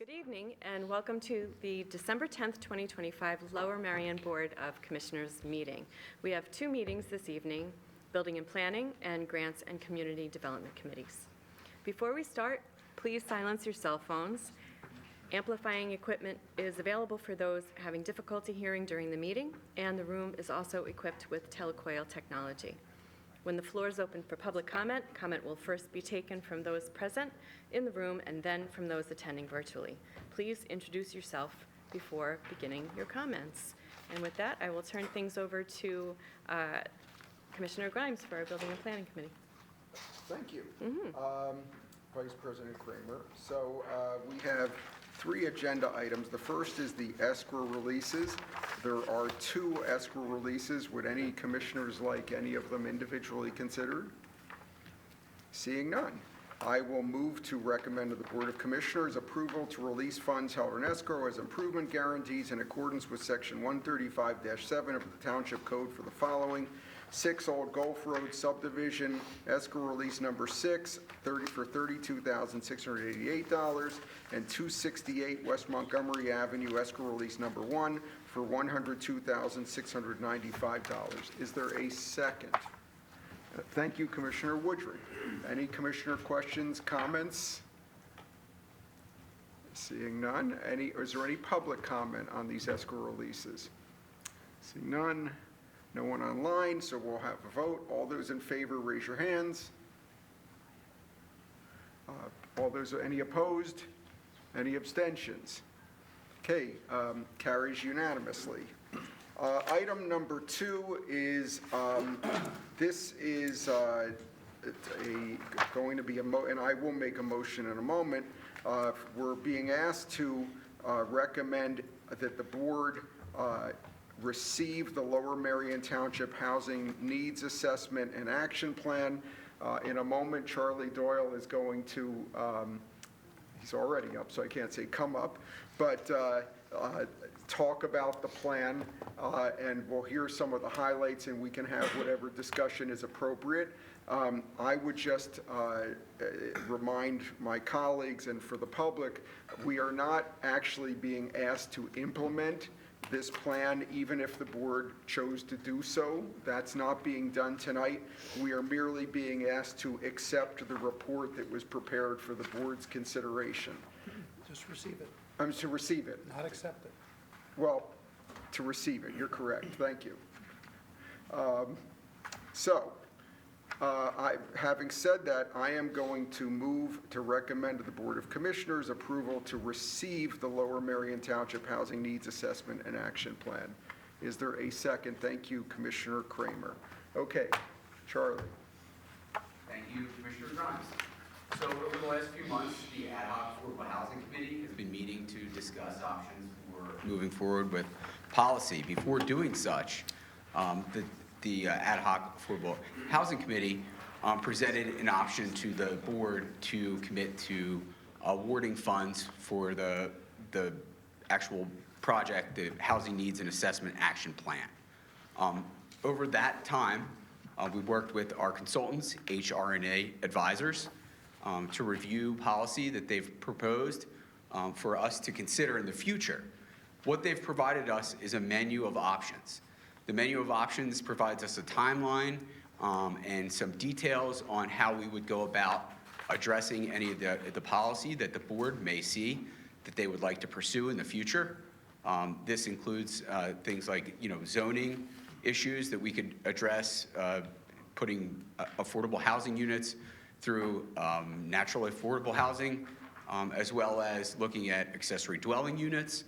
Good evening and welcome to the December 10th, 2025 Lower Merion Board of Commissioners meeting. We have two meetings this evening, Building and Planning and Grants and Community Development Committees. Before we start, please silence your cell phones. Amplifying equipment is available for those having difficulty hearing during the meeting, and the room is also equipped with telecoil technology. When the floor is open for public comment, comment will first be taken from those present in the room and then from those attending virtually. Please introduce yourself before beginning your comments. And with that, I will turn things over to Commissioner Grimes for our Building and Planning Committee. Thank you. Vice President Kramer. So we have three agenda items. The first is the escrow releases. There are two escrow releases. Would any commissioners like any of them individually considered? Seeing none, I will move to recommend to the Board of Commissioners approval to release funds held in escrow as improvement guarantees in accordance with Section 135-7 of the Township Code for the following: 6 Old Gulf Road subdivision, escrow release number 6, for $32,688, and 268 West Montgomery Avenue, escrow release number 1, for $102,695. Is there a second? Thank you, Commissioner Woodring. Any commissioner questions, comments? Seeing none. Is there any public comment on these escrow releases? Seeing none. No one online, so we'll have a vote. All those in favor, raise your hands. Any opposed? Any abstentions? Okay, carries unanimously. Item number 2 is, this is going to be and I will make a motion in a moment. We're being asked to recommend that the board receive the Lower Merion Township Housing Needs Assessment and Action Plan. In a moment, Charlie Doyle is going to, he's already up, so I can't say come up, but talk about the plan, and we'll hear some of the highlights, and we can have whatever discussion is appropriate. I would just remind my colleagues and for the public, we are not actually being asked to implement this plan, even if the board chose to do so. That's not being done tonight. We are merely being asked to accept the report that was prepared for the board's consideration. Just receive it. To receive it. Not accept it. Well, to receive it. You're correct. Thank you. Having said that, I am going to move to recommend to the Board of Commissioners approval to receive the Lower Merion Township Housing Needs Assessment and Action Plan. Is there a second? Thank you, Commissioner Kramer. Okay, Charlie. Thank you, Commissioner Grimes. So over the last few months, the Ad Hoc Affordable Housing Committee has been meeting to discuss options for moving forward with policy. Before doing such, the Ad Hoc Affordable Housing Committee presented an option to the board to commit to awarding funds for the actual project, the Housing Needs and Assessment Action Plan. Over that time, we worked with our consultants, HRNA advisors, to review policy that they've proposed for us to consider in the future. What they've provided us is a menu of options. The menu of options provides us a timeline and some details on how we would go about addressing any of the policy that the board may see that they would like to pursue in the future. This includes things like, zoning issues that we could address, putting affordable housing units through natural affordable housing, as well as looking at accessory dwelling units,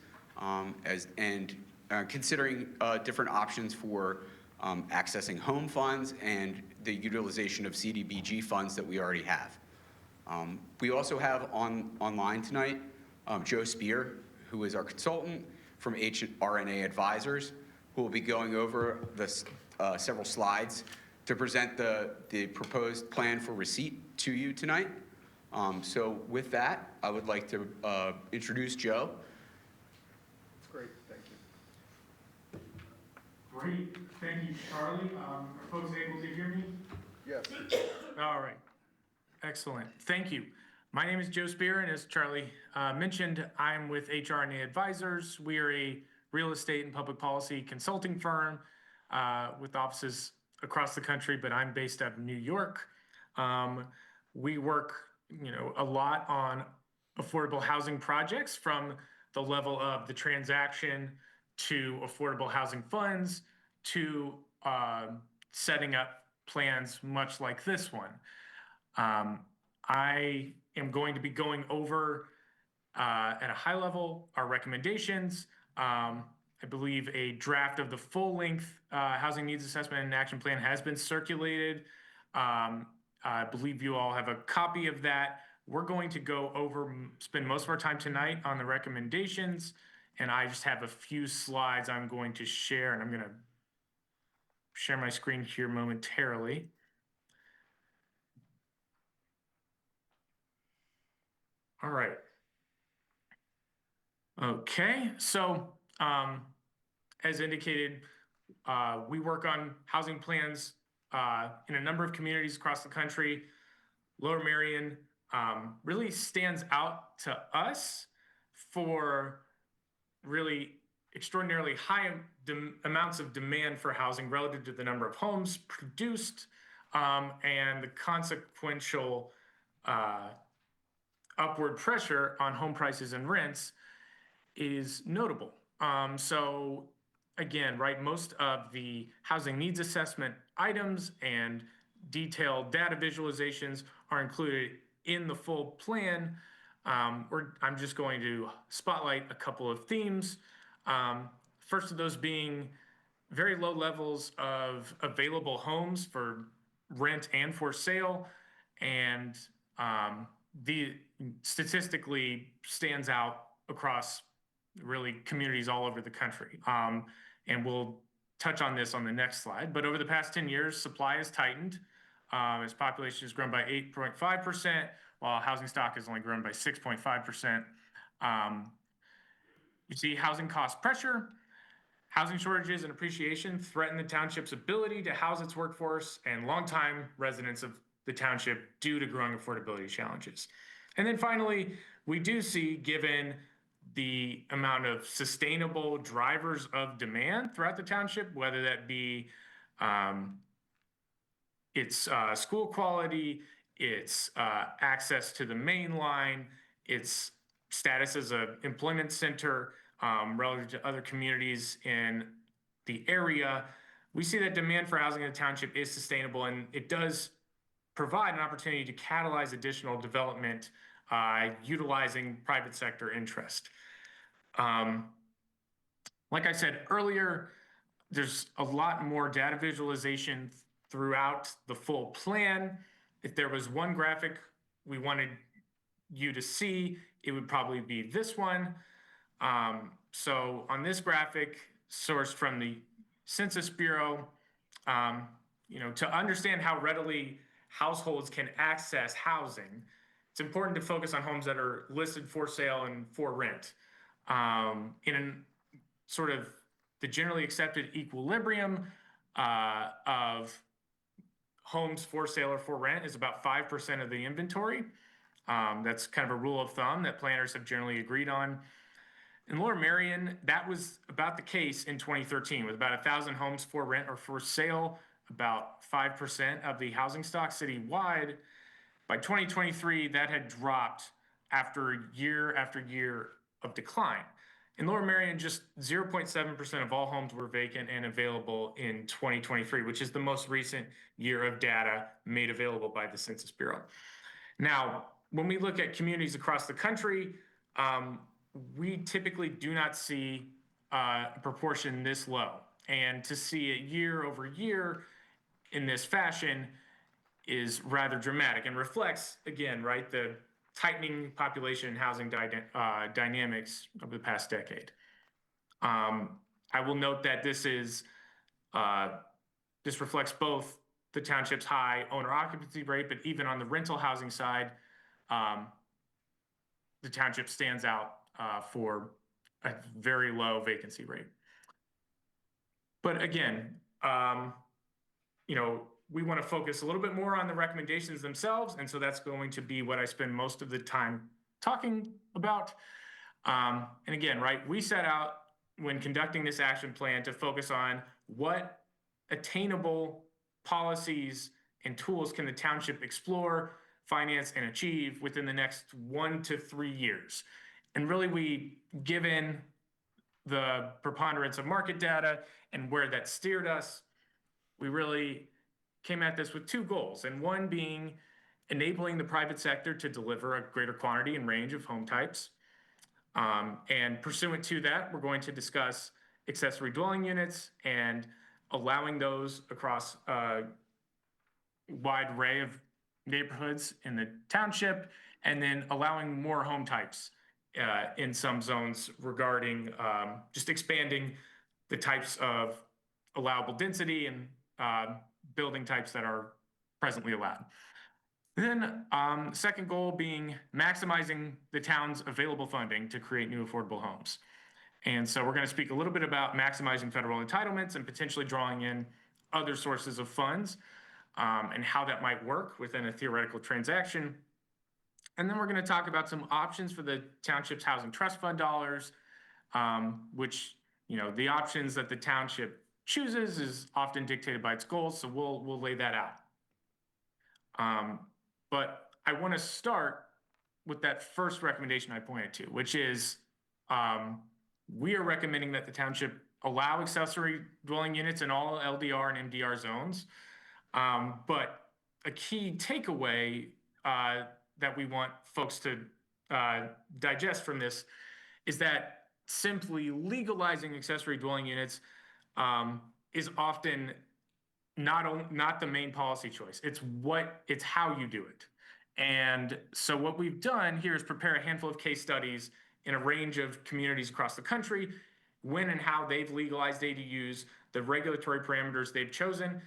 considering different options for accessing home funds and the utilization of CDBG funds that we already have. We also have online tonight Joe Spear, who is our consultant from HRNA Advisors, who will be going over the several slides to present the proposed plan for receipt to you tonight. So with that, I would like to introduce Joe. Great, thank you. Great, thank you, Charlie. Are folks able to hear me? Yes. All right, excellent, thank you. My name is Joe Spear, and as Charlie mentioned, I'm with HR&A Advisors. We are a real estate and public policy consulting firm with offices across the country, but I'm based out of New York. We work, a lot on affordable housing projects, from the level of the transaction to affordable housing funds to setting up plans much like this one. I am going to be going over at a high level our recommendations. I believe a draft of the full-length housing needs assessment and action plan has been circulated. I believe you all have a copy of that. We're going to go over, spend most of our time tonight on the recommendations, and I just have a few slides I'm going to share, and I'm going to share my screen here momentarily. All right. Okay, so as indicated, we work on housing plans in a number of communities across the country. Lower Merion really stands out to us for really extraordinarily high amounts of demand for housing relative to the number of homes produced and the consequential upward pressure on home prices and rents is notable. So again, right, most of the housing needs assessment items and detailed data visualizations are included in the full plan. I'm just going to spotlight a couple of themes. First of those being very low levels of available homes for rent and for sale, and the statistically stands out across really communities all over the country. And we'll touch on this on the next slide. But over the past 10 years, supply has tightened as population has grown by 8.5%, while housing stock has only grown by 6.5%. You see housing cost pressure, housing shortages and appreciation threaten the township's ability to house its workforce and longtime residents of the township due to growing affordability challenges. And then finally, we do see, given the amount of sustainable drivers of demand throughout the township, whether that be its school quality, its access to the main line, its status as an employment center relative to other communities in the area, we see that demand for housing in the township is sustainable, and it does provide an opportunity to catalyze additional development utilizing private sector interest. Like I said earlier, there's a lot more data visualization throughout the full plan. If there was one graphic we wanted you to see, it would probably be this one. So on this graphic, sourced from the Census Bureau, to understand how readily households can access housing, it's important to focus on homes that are listed for sale and for rent. In sort of the generally accepted equilibrium of homes for sale or for rent is about 5% of the inventory. That's kind of a rule of thumb that planners have generally agreed on. In Lower Merion, that was about the case in 2013, with about 1,000 homes for rent or for sale, about 5% of the housing stock citywide. By 2023, that had dropped after year of decline. In Lower Merion, just 0.7% of all homes were vacant and available in 2023, which is the most recent year of data made available by the Census Bureau. Now, when we look at communities across the country, we typically do not see a proportion this low. And to see it year over year in this fashion is rather dramatic and reflects, again, right, the tightening population and housing dynamics of the past decade. I will note that this reflects both the township's high owner occupancy rate, but even on the rental housing side, the township stands out for a very low vacancy rate. But again, we want to focus a little bit more on the recommendations themselves, and so that's going to be what I spend most of the time talking about. And again, right, we set out when conducting this action plan to focus on what attainable policies and tools can the township explore, finance, and achieve within the next 1 to 3 years. And really, given the preponderance of market data and where that steered us, we really came at this with 2 goals, and one being enabling the private sector to deliver a greater quantity and range of home types. And pursuant to that, we're going to discuss accessory dwelling units and allowing those across a wide array of neighborhoods in the township, and then allowing more home types in some zones regarding just expanding the types of allowable density and building types that are presently allowed. Then second goal being maximizing the town's available funding to create new affordable homes. And so we're going to speak a little bit about maximizing federal entitlements and potentially drawing in other sources of funds and how that might work within a theoretical transaction. And then we're going to talk about some options for the township's housing trust fund dollars, which, the options that the township chooses is often dictated by its goals. So we'll lay that out. But I want to start with that first recommendation I pointed to, which is we are recommending that the township allow accessory dwelling units in all LDR and MDR zones. But a key takeaway that we want folks to digest from this is that simply legalizing accessory dwelling units is often not the main policy choice. It's how you do it. And so what we've done here is prepare a handful of case studies in a range of communities across the country, when and how they've legalized ADUs, the regulatory parameters they've chosen,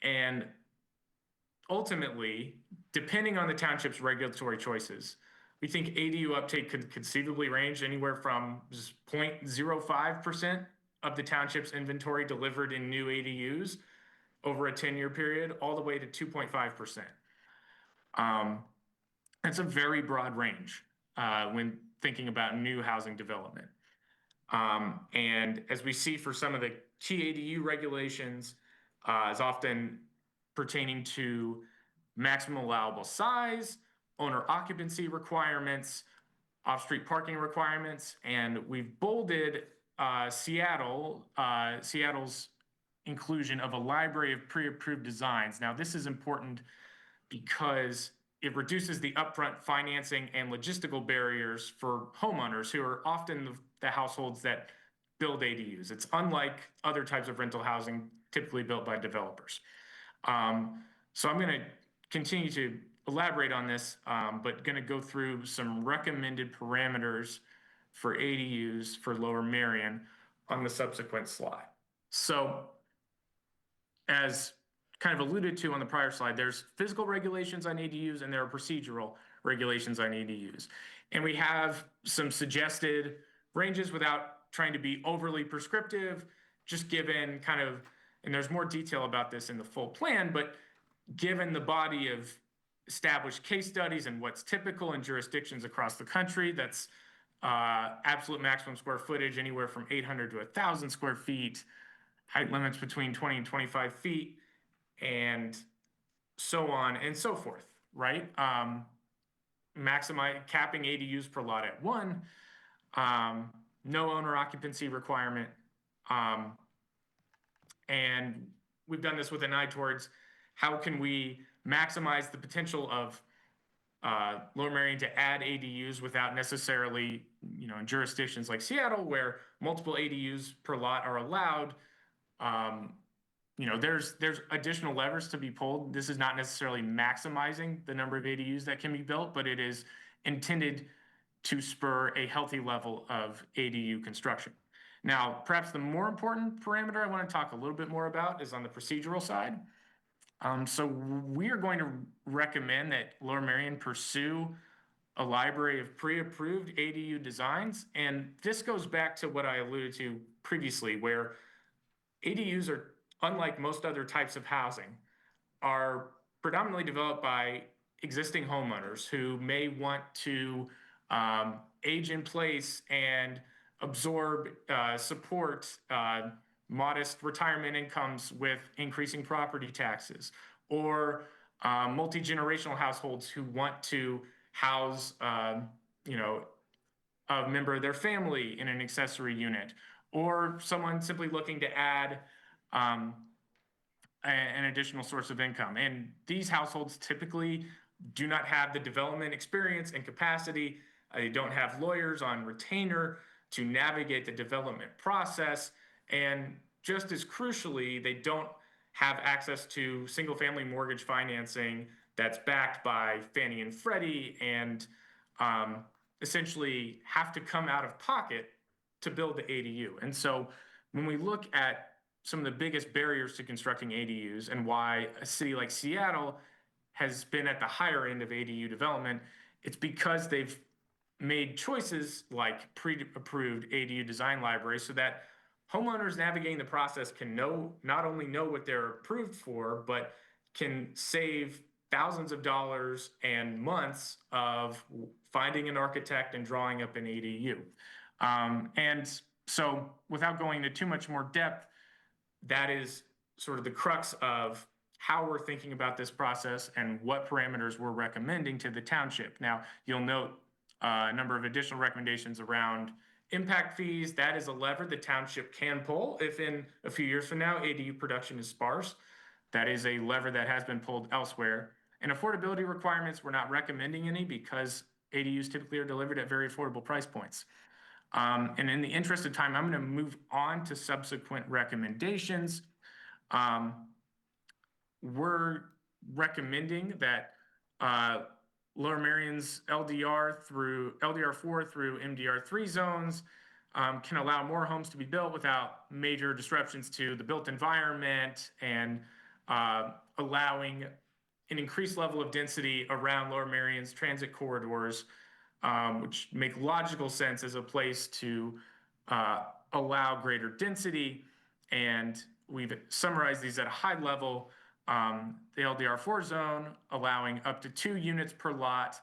and ultimately, depending on the township's regulatory choices, we think ADU uptake could conceivably range anywhere from just 0.05% of the township's inventory delivered in new ADUs over a 10-year period, all the way to 2.5%. That's a very broad range when thinking about new housing development. And as we see for some of the key ADU regulations, is often pertaining to maximum allowable size, owner occupancy requirements, off-street parking requirements, and we've bolded Seattle's inclusion of a library of pre-approved designs. Now, this is important because it reduces the upfront financing and logistical barriers for homeowners who are often the households that build ADUs. It's unlike other types of rental housing typically built by developers. So I'm going to continue to elaborate on this, but going to go through some recommended parameters for ADUs for Lower Merion on the subsequent slide. So as kind of alluded to on the prior slide, there's physical regulations on ADUs and there are procedural regulations on ADUs. And we have some suggested ranges without trying to be overly prescriptive, just given kind of, and there's more detail about this in the full plan, but given the body of established case studies and what's typical in jurisdictions across the country, that's absolute maximum square footage anywhere from 800 to 1,000 square feet, height limits between 20 and 25 feet, and so on and so forth, right? Capping ADUs per lot at 1, no owner occupancy requirement, and we've done this with an eye towards how can we maximize the potential of Lower Merion to add ADUs without necessarily, in jurisdictions like Seattle where multiple ADUs per lot are allowed, there's additional levers to be pulled. This is not necessarily maximizing the number of ADUs that can be built, but it is intended to spur a healthy level of ADU construction. Now, perhaps the more important parameter I want to talk a little bit more about is on the procedural side. So we are going to recommend that Lower Merion pursue a library of pre-approved ADU designs. And this goes back to what I alluded to previously, where ADUs are, unlike most other types of housing, are predominantly developed by existing homeowners who may want to age in place and absorb, support modest retirement incomes with increasing property taxes, or multi-generational households who want to house, a member of their family in an accessory unit, or someone simply looking to add an additional source of income. And these households typically do not have the development experience and capacity. They don't have lawyers on retainer to navigate the development process. And just as crucially, they don't have access to single-family mortgage financing that's backed by Fannie and Freddie, and essentially have to come out of pocket to build the ADU. And so when we look at some of the biggest barriers to constructing ADUs and why a city like Seattle has been at the higher end of ADU development, it's because they've made choices like pre-approved ADU design libraries so that homeowners navigating the process can not only know what they're approved for, but can save thousands of dollars and months of finding an architect and drawing up an ADU. And so without going into too much more depth, that is sort of the crux of how we're thinking about this process and what parameters we're recommending to the township. Now, you'll note a number of additional recommendations around impact fees. That is a lever the township can pull if in a few years from now ADU production is sparse. That is a lever that has been pulled elsewhere. And affordability requirements, we're not recommending any because ADUs typically are delivered at very affordable price points. And in the interest of time, I'm going to move on to subsequent recommendations. We're recommending that Lower Merion's LDR4 through MDR3 zones can allow more homes to be built without major disruptions to the built environment, and allowing an increased level of density around Lower Merion's transit corridors, which make logical sense as a place to allow greater density. And we've summarized these at a high level. The LDR4 zone allowing up to 2 units per lot,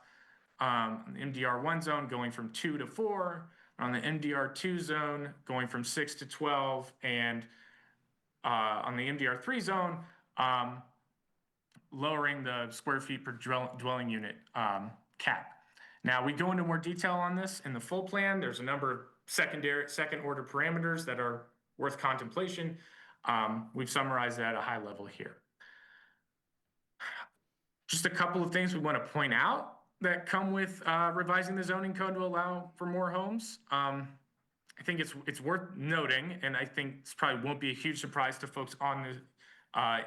the MDR1 zone going from 2 to 4, on the MDR2 zone going from 6 to 12, and on the MDR3 zone, lowering the square feet per dwelling unit cap. Now, we go into more detail on this in the full plan. There's a number of second order parameters that are worth contemplation. We've summarized that at a high level here. Just a couple of things we want to point out that come with revising the zoning code to allow for more homes. I think it's worth noting, and I think this probably won't be a huge surprise to folks on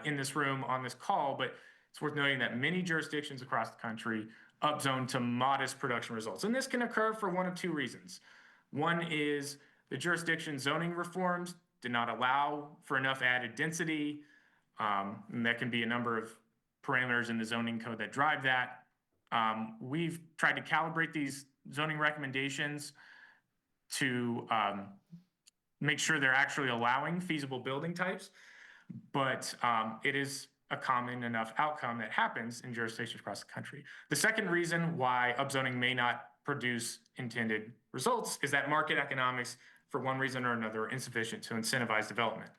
in this room on this call, but it's worth noting that many jurisdictions across the country upzone to modest production results. And this can occur for one of two reasons. One is the jurisdiction zoning reforms did not allow for enough added density. And that can be a number of parameters in the zoning code that drive that. We've tried to calibrate these zoning recommendations to make sure they're actually allowing feasible building types, but it is a common enough outcome that happens in jurisdictions across the country. The second reason why upzoning may not produce intended results is that market economics, for one reason or another, are insufficient to incentivize development.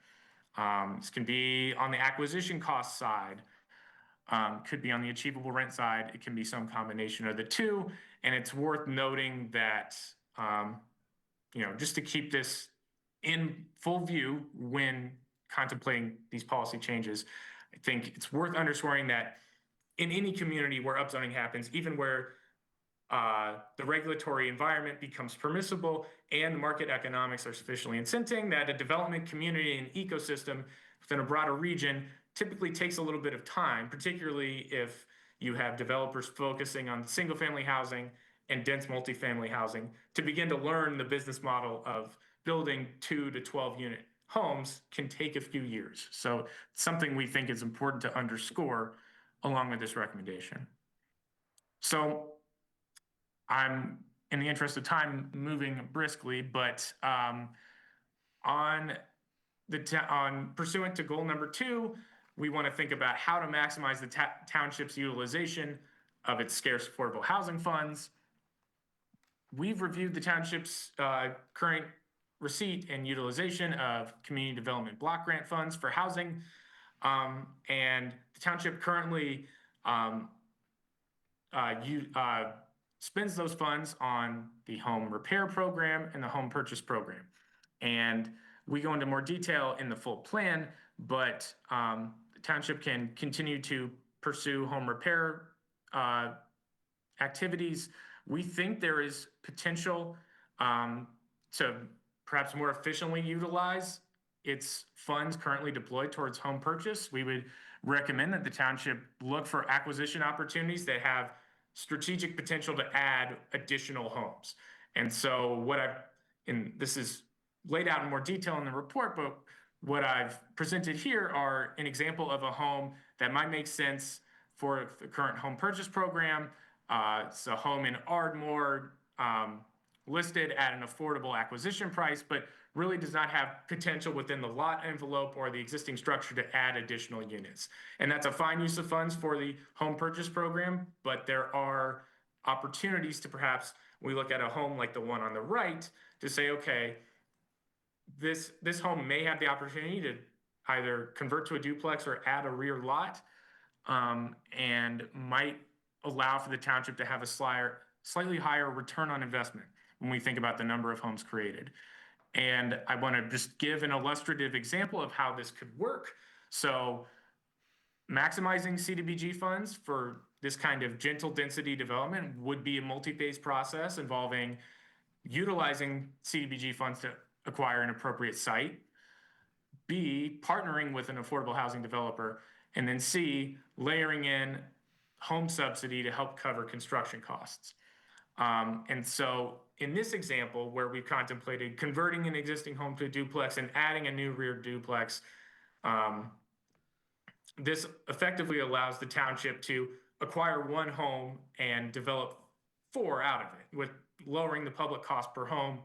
This can be on the acquisition cost side, could be on the achievable rent side. It can be some combination of the two. And it's worth noting that, just to keep this in full view when contemplating these policy changes, I think it's worth underscoring that in any community where upzoning happens, even where the regulatory environment becomes permissible and the market economics are sufficiently incenting, that a development community and ecosystem within a broader region typically takes a little bit of time, particularly if you have developers focusing on single-family housing and dense multifamily housing, to begin to learn the business model of building 2 to 12 unit homes can take a few years. So something we think is important to underscore along with this recommendation. So I'm, in the interest of time, moving briskly, but on pursuant to goal number 2, we want to think about how to maximize the township's utilization of its scarce affordable housing funds. We've reviewed the township's current receipt and utilization of community development block grant funds for housing. And the township currently spends those funds on the home repair program and the home purchase program. And we go into more detail in the full plan, but the township can continue to pursue home repair activities. We think there is potential to perhaps more efficiently utilize its funds currently deployed towards home purchase. We would recommend that the township look for acquisition opportunities that have strategic potential to add additional homes. And so this is laid out in more detail in the report, but what I've presented here are an example of a home that might make sense for the current home purchase program. It's a home in Ardmore, listed at an affordable acquisition price, but really does not have potential within the lot envelope or the existing structure to add additional units. And that's a fine use of funds for the home purchase program, but there are opportunities to perhaps, we look at a home like the one on the right, to say, okay, this home may have the opportunity to either convert to a duplex or add a rear lot, and might allow for the township to have a slightly higher return on investment when we think about the number of homes created. And I want to just give an illustrative example of how this could work. So maximizing CDBG funds for this kind of gentle density development would be a multi-phase process involving utilizing CDBG funds to acquire an appropriate site, B, partnering with an affordable housing developer, and then C, layering in home subsidy to help cover construction costs. And so in this example, where we've contemplated converting an existing home to a duplex and adding a new rear duplex, this effectively allows the township to acquire one home and develop 4 out of it, with lowering the public cost per home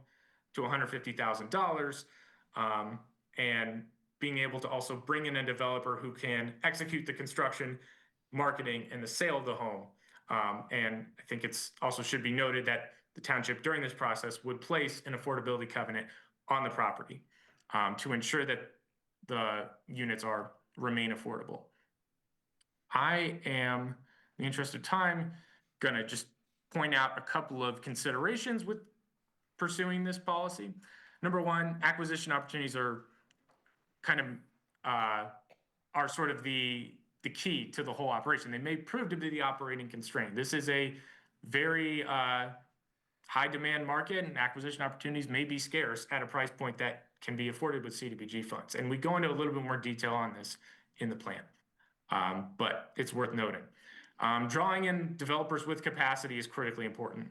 to $150,000, and being able to also bring in a developer who can execute the construction, marketing, and the sale of the home. And I think it's also should be noted that the township during this process would place an affordability covenant on the property to ensure that the units remain affordable. I am, in the interest of time, going to just point out a couple of considerations with pursuing this policy. Number one, acquisition opportunities are kind of are sort of the key to the whole operation. They may prove to be the operating constraint. This is a very high demand market, and acquisition opportunities may be scarce at a price point that can be afforded with CDBG funds. And we go into a little bit more detail on this in the plan, but it's worth noting. Drawing in developers with capacity is critically important.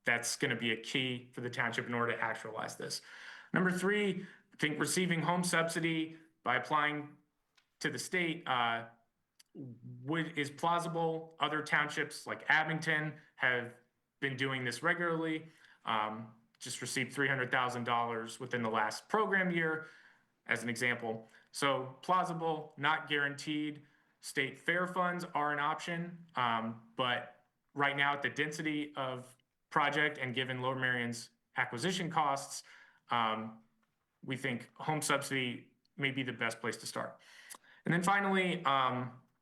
That's going to be a key for the township in order to actualize this. Number three, I think receiving home subsidy by applying to the state is plausible. Other townships like Abington have been doing this regularly. Just received $300,000 within the last program year, as an example. So plausible, not guaranteed. State fair funds are an option, but right now at the density of project and given Lower Merion's acquisition costs, we think home subsidy may be the best place to start. And then finally,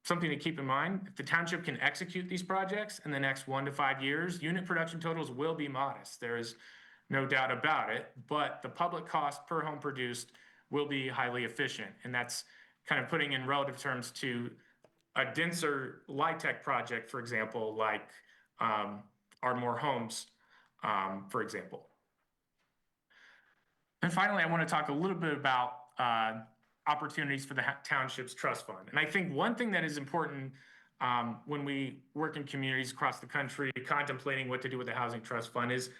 something to keep in mind, if the township can execute these projects in the next 1 to 5 years, unit production totals will be modest. There is no doubt about it, but the public cost per home produced will be highly efficient. And that's kind of putting in relative terms to a denser LIHTC project, for example, like Ardmore Homes, for example. And finally, I want to talk a little bit about opportunities for the township's trust fund. And I think one thing that is important when we work in communities across the country contemplating what to do with the housing trust fund is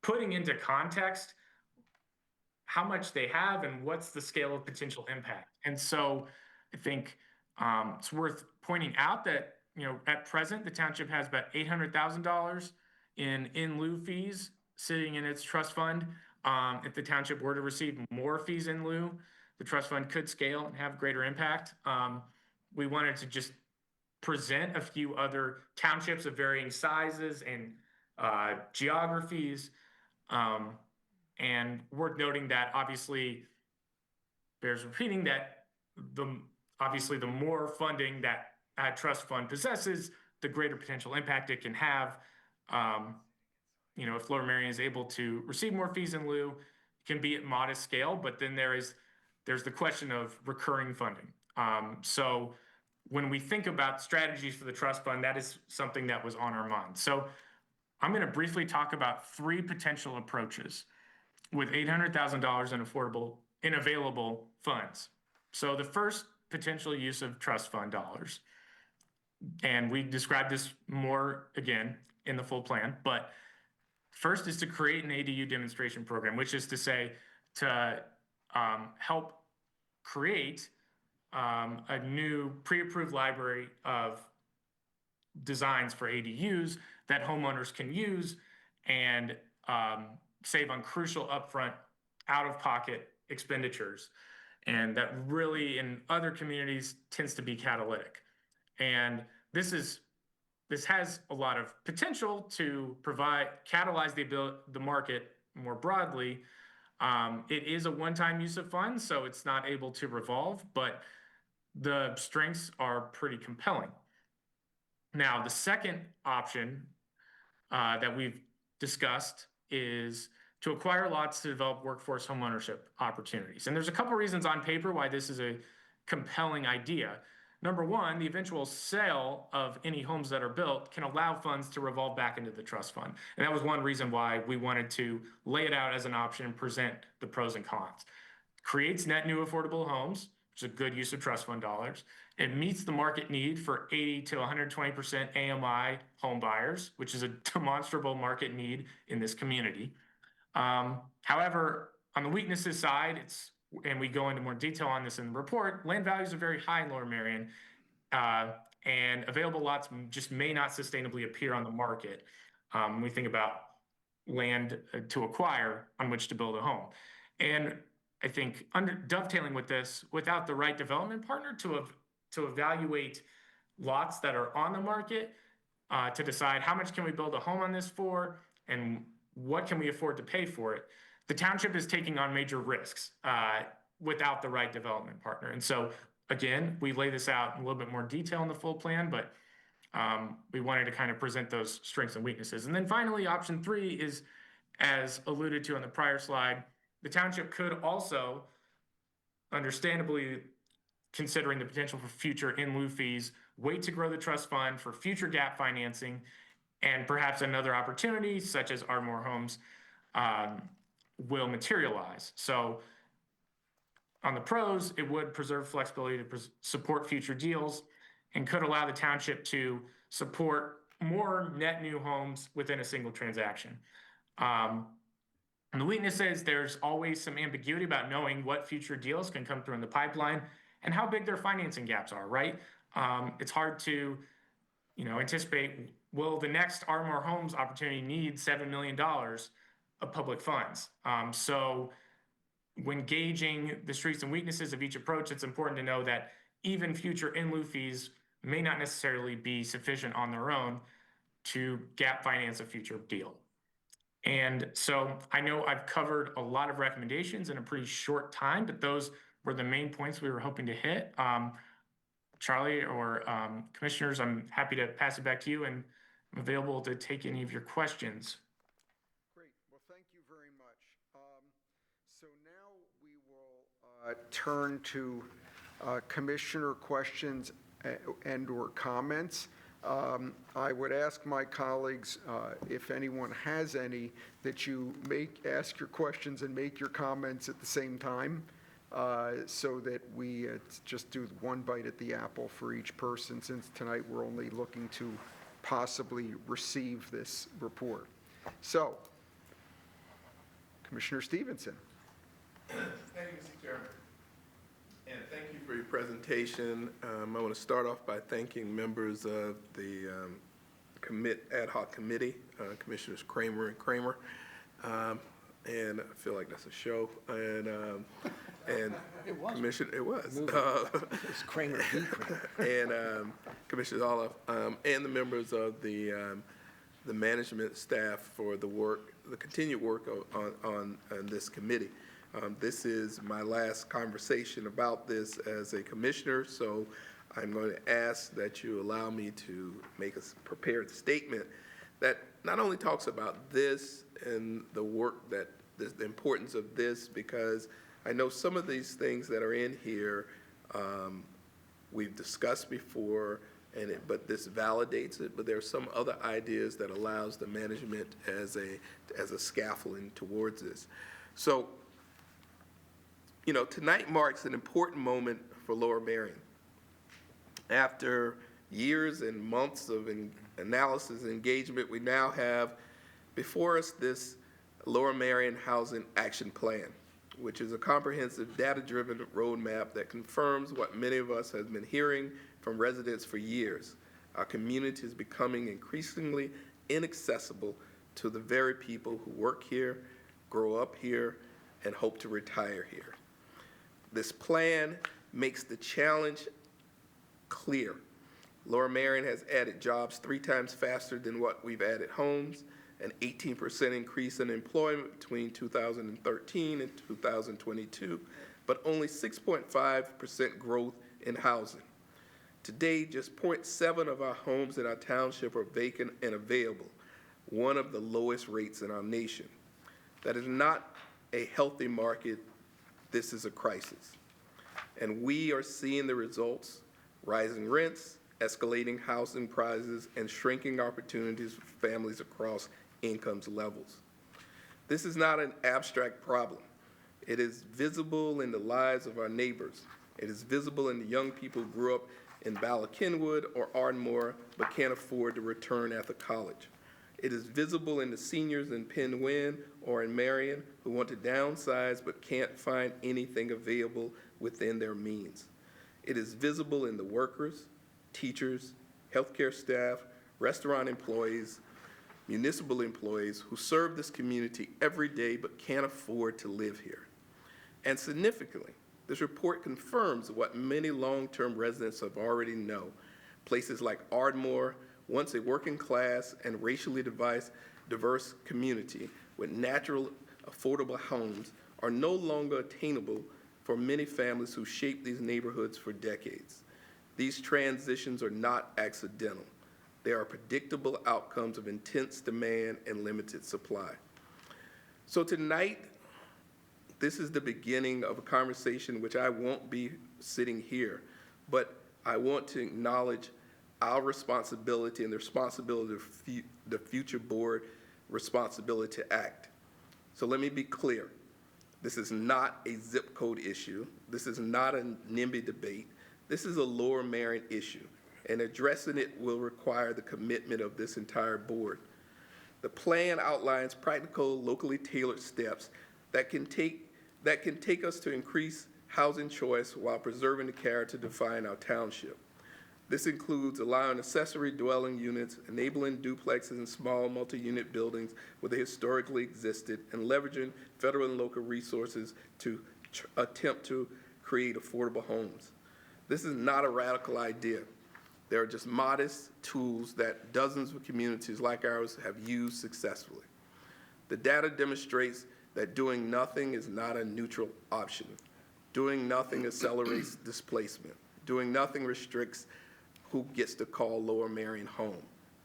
putting into context how much they have and what's the scale of potential impact. And so I think it's worth pointing out that, at present, the township has about $800,000 in lieu fees sitting in its trust fund. If the township were to receive more fees in lieu, the trust fund could scale and have greater impact. We wanted to just present a few other townships of varying sizes and geographies. And worth noting that obviously bears repeating that obviously the more funding that a trust fund possesses, the greater potential impact it can have. If Lower Merion is able to receive more fees in lieu, it can be at modest scale, but then there's the question of recurring funding. So when we think about strategies for the trust fund, that is something that was on our mind. So I'm going to briefly talk about three potential approaches with $800,000 in available funds. So the first potential use of trust fund dollars, and we described this more again in the full plan, but first is to create an ADU demonstration program, which is to say to help create a new pre-approved library of designs for ADUs that homeowners can use and save on crucial upfront out-of-pocket expenditures. And that really in other communities tends to be catalytic. And this has a lot of potential to catalyze the market more broadly. It is a one-time use of funds, so it's not able to revolve, but the strengths are pretty compelling. Now, the second option that we've discussed is to acquire lots to develop workforce homeownership opportunities. And there's a couple reasons on paper why this is a compelling idea. Number one, the eventual sale of any homes that are built can allow funds to revolve back into the trust fund. And that was one reason why we wanted to lay it out as an option and present the pros and cons. Creates net new affordable homes, which is a good use of trust fund dollars. It meets the market need for 80 to 120% AMI home buyers, which is a demonstrable market need in this community. However, on the weaknesses side, and we go into more detail on this in the report, land values are very high in Lower Merion, and available lots just may not sustainably appear on the market. When we think about land to acquire on which to build a home. And I think dovetailing with this, without the right development partner to evaluate lots that are on the market, to decide how much can we build a home on this for, and what can we afford to pay for it, the township is taking on major risks without the right development partner. And so, again, we lay this out in a little bit more detail in the full plan, but we wanted to kind of present those strengths and weaknesses. And then finally, option three is, as alluded to on the prior slide, the township could also, understandably, considering the potential for future in lieu fees, wait to grow the trust fund for future gap financing, and perhaps another opportunity, such as Ardmore Homes, will materialize. So on the pros, it would preserve flexibility to support future deals and could allow the township to support more net new homes within a single transaction. And the weakness is there's always some ambiguity about knowing what future deals can come through in the pipeline and how big their financing gaps are, right? It's hard to, anticipate, will the next Ardmore Homes opportunity need $7 million of public funds? So when gauging the strengths and weaknesses of each approach, it's important to know that even future in lieu fees may not necessarily be sufficient on their own to gap finance a future deal. And so I know I've covered a lot of recommendations in a pretty short time, but those were the main points we were hoping to hit. Charlie or commissioners, I'm happy to pass it back to you, and I'm available to take any of your questions. Great. Well, thank you very much. So now we will turn to commissioner questions and/or comments. I would ask my colleagues, if anyone has any, that you ask your questions and make your comments at the same time, so that we just do one bite at the apple for each person, since tonight we're only looking to possibly receive this report. So, Commissioner Stevenson. Thank you, Mr. Chairman. And thank you for your presentation. I want to start off by thanking members of the ad hoc committee, Commissioners Kramer and Kramer. And I feel like that's a show. And And It was. Commissioner, it was. It's Kramer v. Kramer. And Commissioner Olive, and the members of the management staff for the work, the continued work on this committee. This is my last conversation about this as a commissioner, so I'm going to ask that you allow me to make a prepared statement that not only talks about this and the work that, the importance of this, because I know some of these things that are in here we've discussed before, but this validates it, but there are some other ideas that allows the management as a scaffolding towards this. So, you know, tonight marks an important moment for Lower Merion. After years and months of analysis and engagement, we now have before us this Lower Merion Housing Action Plan, which is a comprehensive data-driven roadmap that confirms what many of us have been hearing from residents for years. Our community is becoming increasingly inaccessible to the very people who work here, grow up here, and hope to retire here. This plan makes the challenge clear. Lower Merion has added jobs 3 times faster than what we've added homes, an 18% increase in employment between 2013 and 2022, but only 6.5% growth in housing. Today, just 0.7 of our homes in our township are vacant and available, one of the lowest rates in our nation. That is not a healthy market. This is a crisis. And we are seeing the results: rising rents, escalating housing prices, and shrinking opportunities for families across incomes levels. This is not an abstract problem. It is visible in the lives of our neighbors. It is visible in the young people who grew up in Ballackinwood or Ardmore but can't afford to return after college. It is visible in the seniors in Penn or in Merion who want to downsize but can't find anything available within their means. It is visible in the workers, teachers, healthcare staff, restaurant employees, municipal employees who serve this community every day but can't afford to live here. And significantly, this report confirms what many long-term residents have already known. Places like Ardmore, once a working class and racially diverse community with natural, affordable homes, are no longer attainable for many families who shaped these neighborhoods for decades. These transitions are not accidental. They are predictable outcomes of intense demand and limited supply. So tonight, this is the beginning of a conversation which I won't be sitting here, but I want to acknowledge our responsibility and the responsibility of the future board responsibility to act. So let me be clear. This is not a zip code issue. This is not a NIMBY debate. This is a Lower Merion issue, and addressing it will require the commitment of this entire board. The plan outlines practical, locally tailored steps that can take us to increase housing choice while preserving the character to define our township. This includes allowing accessory dwelling units, enabling duplexes and small multi-unit buildings where they historically existed, and leveraging federal and local resources to attempt to create affordable homes. This is not a radical idea. They are just modest tools that dozens of communities like ours have used successfully. The data demonstrates that doing nothing is not a neutral option. Doing nothing accelerates displacement. Doing nothing restricts who gets to call Lower Merion home.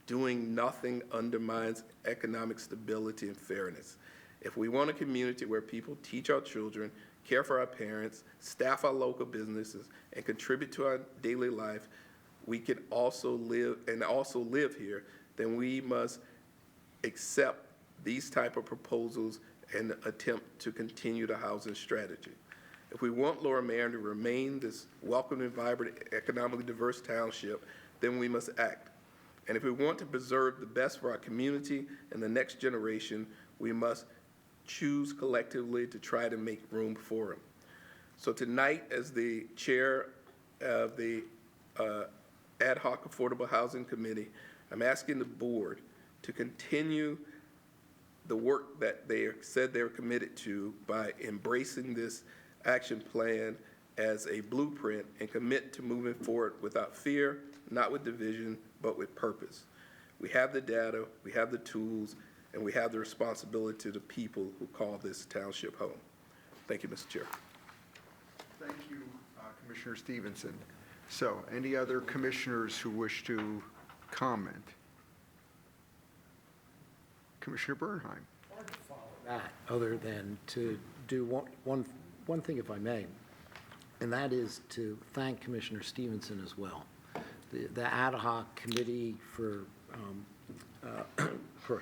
Doing nothing undermines economic stability and fairness. If we want a community where people teach our children, care for our parents, staff our local businesses, and contribute to our daily life, we can also live here, then we must accept these type of proposals and attempt to continue the housing strategy. If we want Lower Merion to remain this welcoming, vibrant, economically diverse township, then we must act. And if we want to preserve the best for our community and the next generation, we must choose collectively to try to make room for them. So tonight, as the chair of the Ad Hoc Affordable Housing Committee, I'm asking the board to continue the work that they said they're committed to by embracing this action plan as a blueprint and commit to moving forward without fear, not with division, but with purpose. We have the data, we have the tools, and we have the responsibility to the people who call this township home. Thank you, Mr. Chair. Thank you, Commissioner Stevenson. So, any other commissioners who wish to comment? Commissioner Bernheim. That, other than to do one thing, if I may, and that is to thank Commissioner Stevenson as well. The ad hoc committee for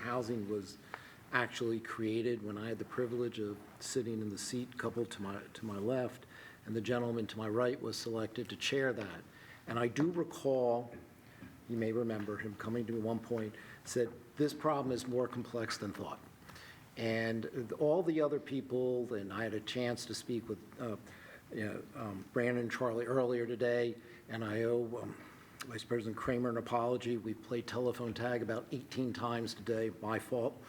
housing was actually created when I had the privilege of sitting in the seat coupled to my left, and the gentleman to my right was selected to chair that. And I do recall, you may remember him coming to me at one point, said, this problem is more complex than thought. And all the other people, and I had a chance to speak with Brandon and Charlie earlier today, and I owe Vice President Kramer an apology. We played telephone tag about 18 times today, my fault.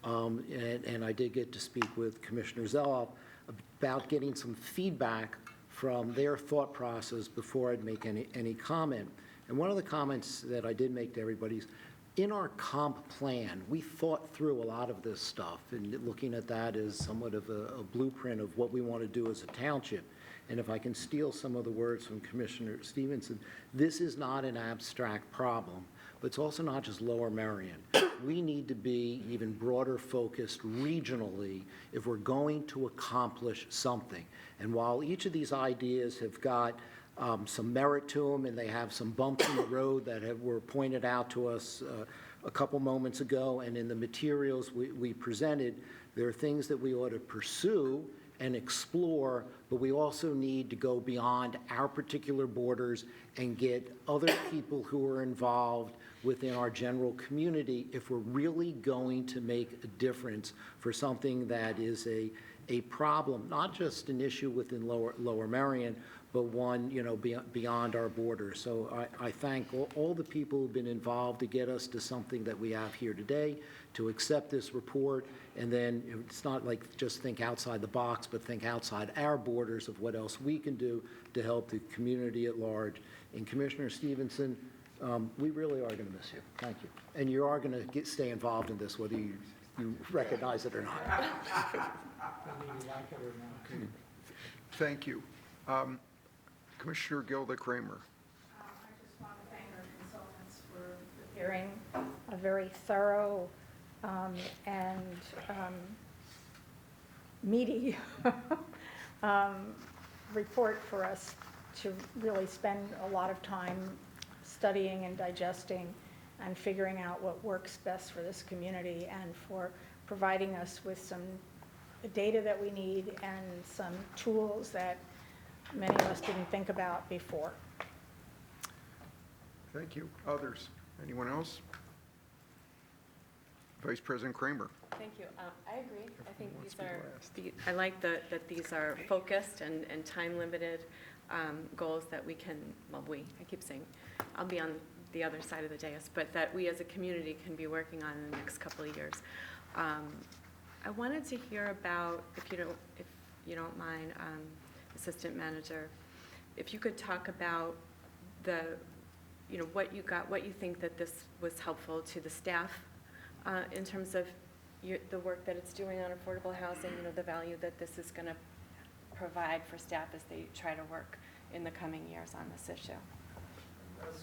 And I did get to speak with Commissioner Zeloff about getting some feedback from their thought process before I'd make any comment. And one of the comments that I did make to everybody is, in our comp plan, we thought through a lot of this stuff and looking at that as somewhat of a blueprint of what we want to do as a township. And if I can steal some of the words from Commissioner Stevenson, this is not an abstract problem, but it's also not just Lower Merion. We need to be even broader focused regionally if we're going to accomplish something. And while each of these ideas have got some merit to them, and they have some bumps in the road that were pointed out to us a couple moments ago, and in the materials we presented, there are things that we ought to pursue and explore, but we also need to go beyond our particular borders and get other people who are involved within our general community if we're really going to make a difference for something that is a problem, not just an issue within Lower Merion, but one, beyond our borders. So I thank all the people who've been involved to get us to something that we have here today, to accept this report, and then it's not like just think outside the box, but think outside our borders of what else we can do to help the community at large. And Commissioner Stevenson, we really are going to miss you. Thank you. And you are going to stay involved in this, whether you recognize it or not. Thank you. Commissioner Gilda Kramer. I just want to thank our consultants for preparing a very thorough and meaty report for us to really spend a lot of time studying and digesting and figuring out what works best for this community, and for providing us with some data that we need and some tools that many of us didn't think about before. Thank you. Others? Anyone else? Vice President Kramer. Thank you. I agree. I think I like that these are focused and time-limited goals that we can, I keep saying, I'll be on the other side of the dais, but that we as a community can be working on in the next couple of years. I wanted to hear about, if you don't mind, Assistant Manager, if you could talk about what you think that this was helpful to the staff in terms of the work that it's doing on affordable housing, the value that this is going to provide for staff as they try to work in the coming years on this issue.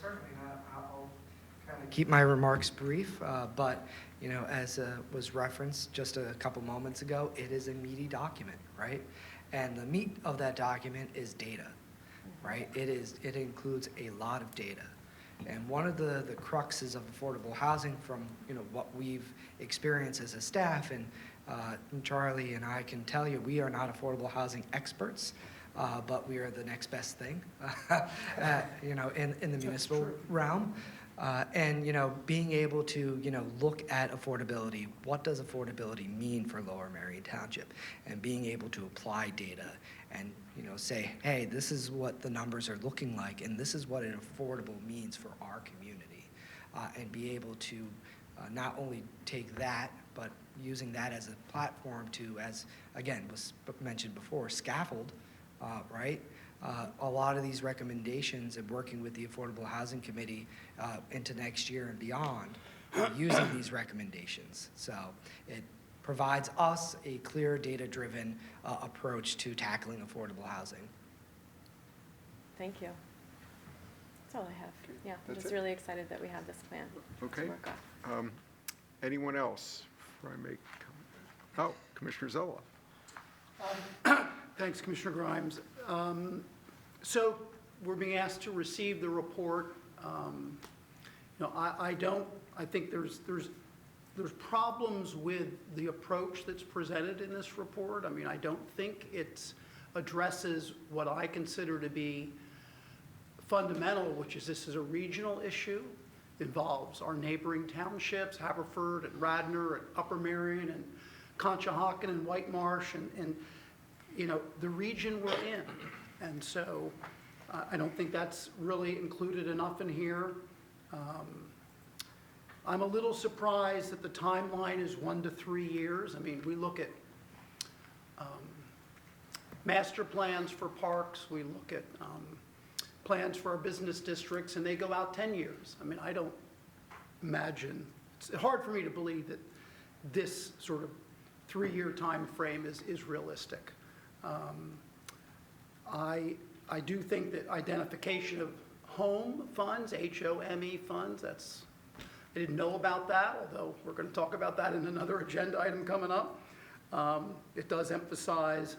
Certainly, I'll kind of keep my remarks brief, but as was referenced just a couple moments ago, it is a meaty document, right? And the meat of that document is data, right? It includes a lot of data. And one of the cruxes of affordable housing from what we've experienced as a staff, and Charlie and I can tell you, we are not affordable housing experts, but we are the next best thing, in the municipal realm. And being able to look at affordability, what does affordability mean for Lower Merion Township, and being able to apply data and say, hey, this is what the numbers are looking like, and this is what an affordable means for our community, and be able to not only take that, but using that as a platform to, as again was mentioned before, scaffold right? A lot of these recommendations and working with the Affordable Housing Committee into next year and beyond are using these recommendations. So it provides us a clear data-driven approach to tackling affordable housing. Thank you. That's all I have. Yeah, I'm That's just it? really excited that we have this plan Okay. to work off. Anyone else before I make, oh, Commissioner Zola. Thanks, Commissioner Grimes. So we're being asked to receive the report. I think there's problems with the approach that's presented in this report. I mean, I don't think it addresses what I consider to be fundamental, which is this is a regional issue. Involves our neighboring townships, Haverford and Radnor and Upper Merion and Conshohocken and White Marsh and the region we're in. And so I don't think that's really included enough in here. I'm a little surprised that the timeline is 1 to 3 years. I mean, we look at master plans for parks, we look at plans for our business districts, and they go out 10 years. I mean, I don't imagine, it's hard for me to believe that this sort of 3-year time frame is realistic. I do think that identification of home funds, HOME funds, I didn't know about that, although we're going to talk about that in another agenda item coming up. It does emphasize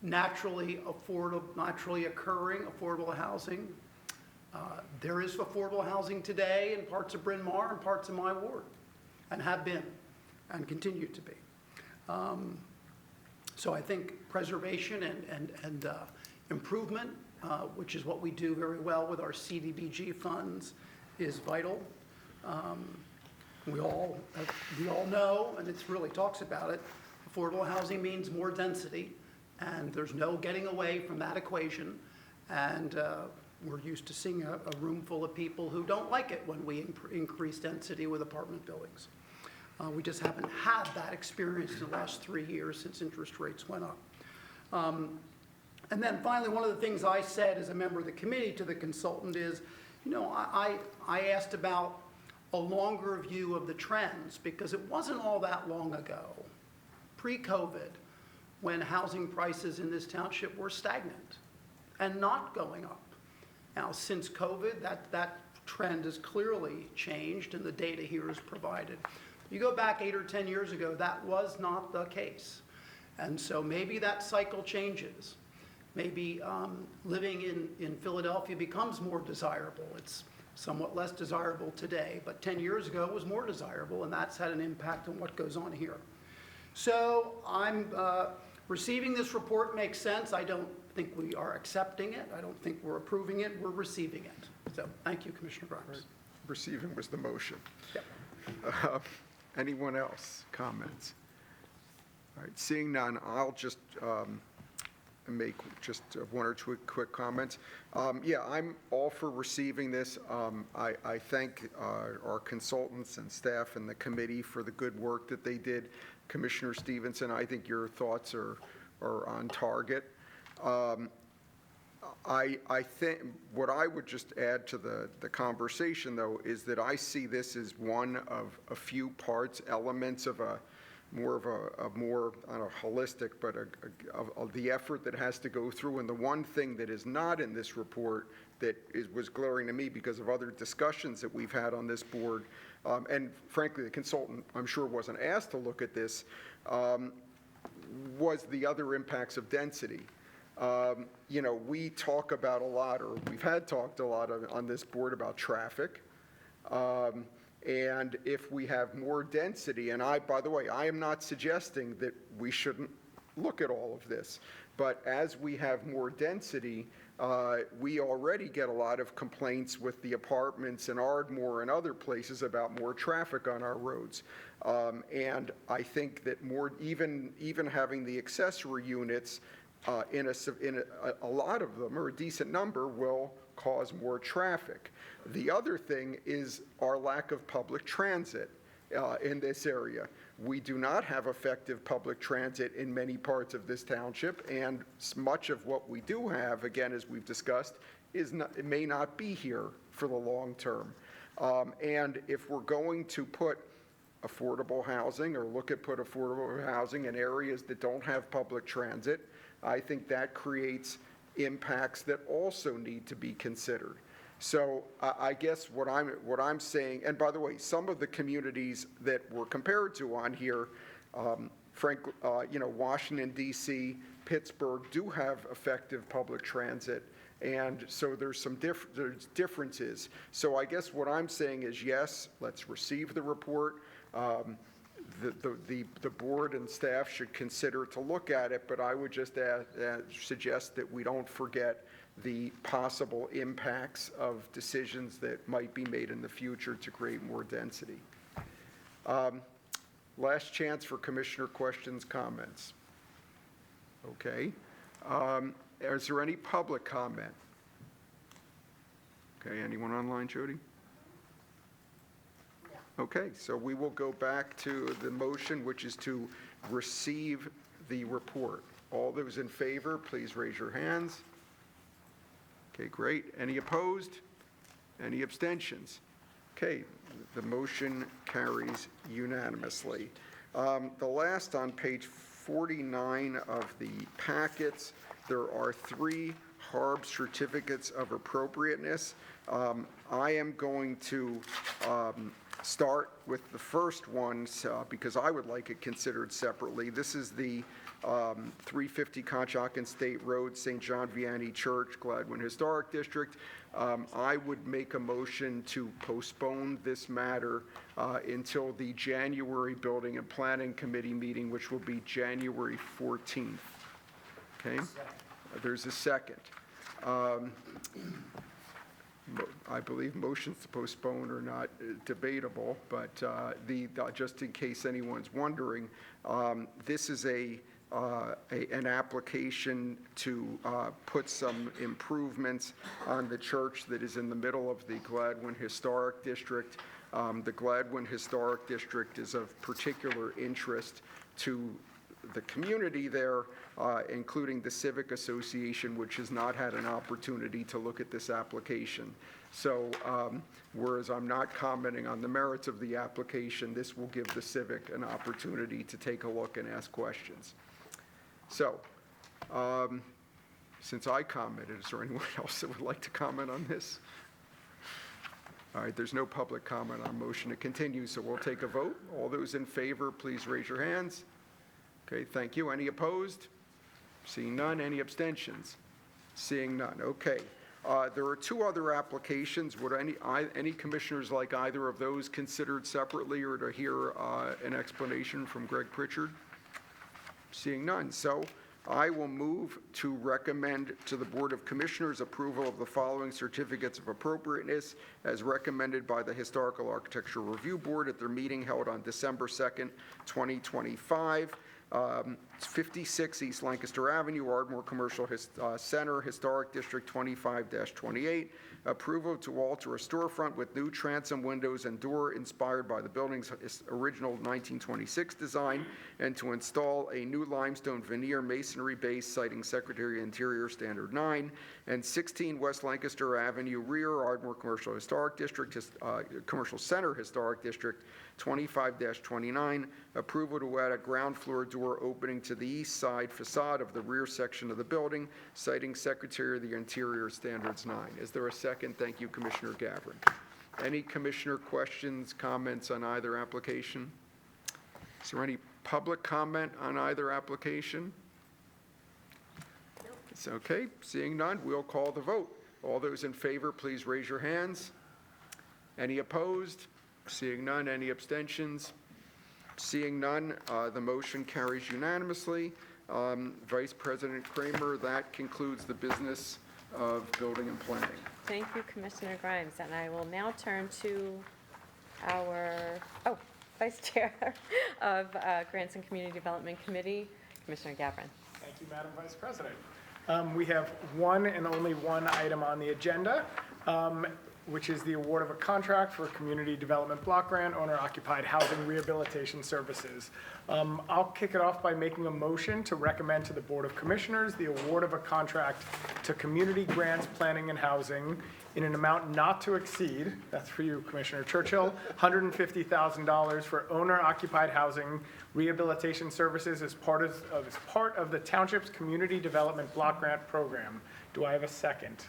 naturally occurring affordable housing. There is affordable housing today in parts of Bryn Mawr and parts of my ward, and have been, and continue to be. So I think preservation and improvement, which is what we do very well with our CDBG funds, is vital. We all know, and it really talks about it, affordable housing means more density, and there's no getting away from that equation. And we're used to seeing a room full of people who don't like it when we increase density with apartment buildings. We just haven't had that experience in the last 3 years since interest rates went up. And then finally, one of the things I said as a member of the committee to the consultant is, I asked about a longer view of the trends, because it wasn't all that long ago, pre-COVID, when housing prices in this township were stagnant and not going up. Now, since COVID, that trend has clearly changed, and the data here is provided. You go back 8 or 10 years ago, that was not the case. And so maybe that cycle changes. Maybe living in Philadelphia becomes more desirable. It's somewhat less desirable today, but 10 years ago it was more desirable, and that's had an impact on what goes on here. So I'm receiving this report makes sense. I don't think we are accepting it. I don't think we're approving it. We're receiving it. So thank you, Commissioner Grimes. Receiving was the motion. Yep. Anyone else? Comments? All right, seeing none, I'll just make just 1 or 2 quick comments. Yeah, I'm all for receiving this. I thank our consultants and staff and the committee for the good work that they did. Commissioner Stevenson, I think your thoughts are on target. I think what I would just add to the conversation, though, is that I see this as one of a few parts, elements of a more, I don't know, holistic, but of the effort that has to go through. And the one thing that is not in this report that was glaring to me because of other discussions that we've had on this board, and frankly, the consultant, I'm sure, wasn't asked to look at this, was the other impacts of density. We talk about a lot, or we've had talked a lot on this board about traffic. And if we have more density, and by the way, I am not suggesting that we shouldn't look at all of this, but as we have more density, we already get a lot of complaints with the apartments in Ardmore and other places about more traffic on our roads. And I think that even having the accessory units, in a lot of them, or a decent number, will cause more traffic. The other thing is our lack of public transit in this area. We do not have effective public transit in many parts of this township, and much of what we do have, again, as we've discussed, it may not be here for the long term. And if we're going to put affordable housing or look at put affordable housing in areas that don't have public transit, I think that creates impacts that also need to be considered. So I guess what I'm saying, and by the way, some of the communities that we're compared to on here, Washington, D.C., Pittsburgh do have effective public transit, and so there's some differences. So I guess what I'm saying is, yes, let's receive the report. The board and staff should consider to look at it, but I would just suggest that we don't forget the possible impacts of decisions that might be made in the future to create more density. Last chance for commissioner questions, comments. Okay. Is there any public comment? Okay, anyone online, Jody? Okay, so we will go back to the motion, which is to receive the report. All those in favor, please raise your hands. Okay, great. Any opposed? Any abstentions? Okay, the motion carries unanimously. The last on page 49 of the packets, there are 3 HARB certificates of appropriateness. I am going to start with the first one because I would like it considered separately. This is the 350 Conshohocken State Road, St. John Vianney Church, Gladwin Historic District. I would make a motion to postpone this matter until the January Building and Planning Committee meeting, which will be January 14th. Okay? There's a second. I believe motions to postpone are not debatable, but just in case anyone's wondering, this is an application to put some improvements on the church that is in the middle of the Gladwin Historic District. The Gladwin Historic District is of particular interest to the community there, including the Civic Association, which has not had an opportunity to look at this application. So whereas I'm not commenting on the merits of the application, this will give the Civic an opportunity to take a look and ask questions. So since I commented, is there anyone else that would like to comment on this? All right, there's no public comment on motion to continue, so we'll take a vote. All those in favor, please raise your hands. Okay, thank you. Any opposed? Seeing none. Any abstentions? Seeing none. Okay. There are 2 other applications. Would any commissioners like either of those considered separately or to hear an explanation from Greg Pritchard? Seeing none. So I will move to recommend to the Board of Commissioners approval of the following certificates of appropriateness as recommended by the Historical Architectural Review Board at their meeting held on December 2nd, 2025. 56 East Lancaster Avenue, Ardmore Commercial Center, Historic District 25-28. Approval to alter a storefront with new transom windows and door inspired by the building's original 1926 design, and to install a new limestone veneer masonry base citing Secretary of Interior Standard 9. And 16 West Lancaster Avenue, rear, Ardmore Commercial Historic District, Commercial Center Historic District 25-29. Approval to add a ground floor door opening to the east side facade of the rear section of the building, citing Secretary of the Interior Standards 9. Is there a second? Thank you, Commissioner Gavin. Any commissioner questions, comments on either application? Is there any public comment on either application? It's okay. Seeing none, we'll call the vote. All those in favor, please raise your hands. Any opposed? Seeing none. Any abstentions? Seeing none, the motion carries unanimously. Vice President Kramer, that concludes the business of building and planning. Thank you, Commissioner Grimes. And I will now turn to our Vice Chair of Grants and Community Development Committee, Commissioner Gavin. Thank you, Madam Vice President. We have one and only one item on the agenda. which is the award of a contract for a community development block grant, owner-occupied housing rehabilitation services. I'll kick it off by making a motion to recommend to the Board of Commissioners the award of a contract to Community Grants Planning and Housing in an amount not to exceed, that's for you, Commissioner Churchill, $150,000 for owner-occupied housing rehabilitation services as part of the Township's Community Development Block Grant Program. Do I have a second?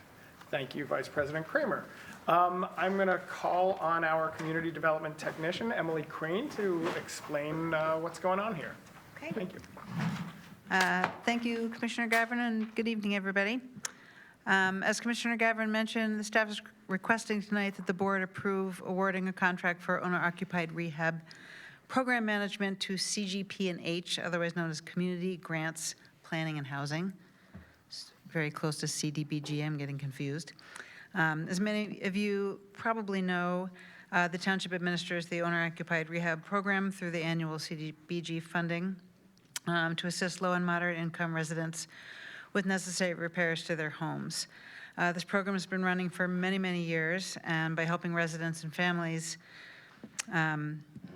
Thank you, Vice President Kramer. I'm going to call on our Community Development Technician, Emily Crane, to explain what's going on here. Okay. Thank you. Thank you, Commissioner Gavin, and good evening, everybody. As Commissioner Gavin mentioned, the staff is requesting tonight that the board approve awarding a contract for owner-occupied rehab program management to CGP&H, otherwise known as Community Grants Planning and Housing. It's very close to CDBG, I'm getting confused. As many of you probably know, the township administers the owner-occupied rehab program through the annual CDBG funding to assist low and moderate income residents with necessary repairs to their homes. This program has been running for many, many years, and by helping residents and families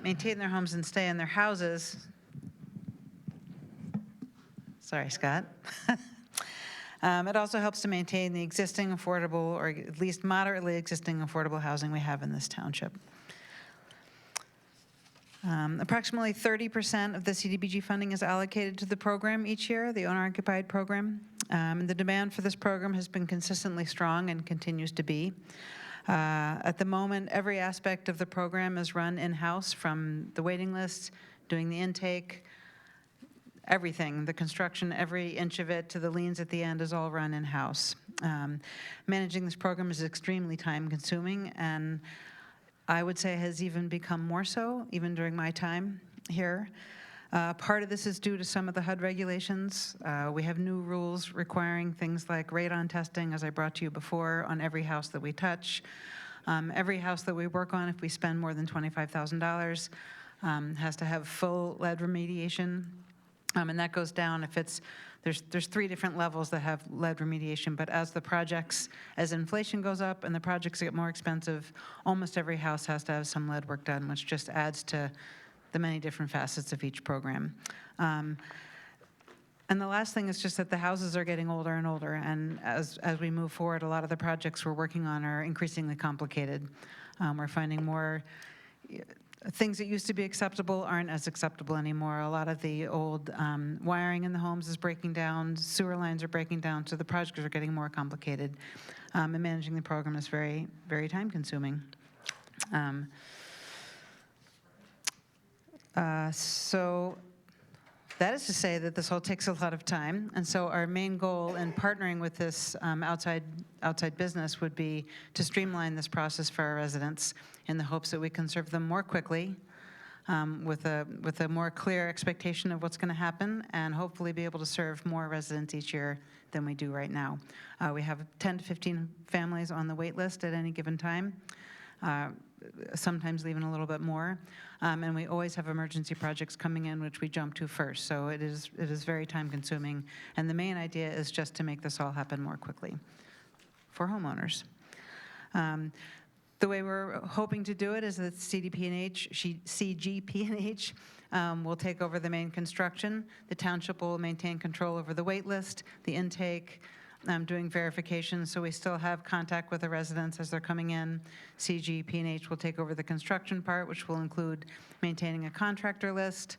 maintain their homes and stay in their houses. Sorry, Scott. It also helps to maintain the existing affordable, or at least moderately existing affordable housing we have in this township. Approximately 30% of the CDBG funding is allocated to the program each year, the owner-occupied program. The demand for this program has been consistently strong and continues to be. At the moment, every aspect of the program is run in-house, from the waiting list, doing the intake, everything, the construction, every inch of it to the liens at the end is all run in-house. Managing this program is extremely time-consuming, and I would say has even become more so, even during my time here. Part of this is due to some of the HUD regulations. We have new rules requiring things like radon testing, as I brought to you before, on every house that we touch. Every house that we work on, if we spend more than $25,000, has to have full lead remediation. And that goes down if it's, there's 3 different levels that have lead remediation, but as inflation goes up and the projects get more expensive, almost every house has to have some lead work done, which just adds to the many different facets of each program. And the last thing is just that the houses are getting older and older, and as we move forward, a lot of the projects we're working on are increasingly complicated. We're finding more things that used to be acceptable aren't as acceptable anymore. A lot of the old wiring in the homes is breaking down, sewer lines are breaking down, so the projects are getting more complicated. And managing the program is very, very time-consuming. So that is to say that this all takes a lot of time, and so our main goal in partnering with this outside business would be to streamline this process for our residents in the hopes that we can serve them more quickly, with a more clear expectation of what's going to happen, and hopefully be able to serve more residents each year than we do right now. We have 10 to 15 families on the wait list at any given time, sometimes even a little bit more. And we always have emergency projects coming in which we jump to first. So it is very time consuming. And the main idea is just to make this all happen more quickly for homeowners. The way we're hoping to do it is that CGP&H will take over the main construction. The township will maintain control over the wait list, the intake, doing verification, so we still have contact with the residents as they're coming in. CGP&H will take over the construction part, which will include maintaining a contractor list,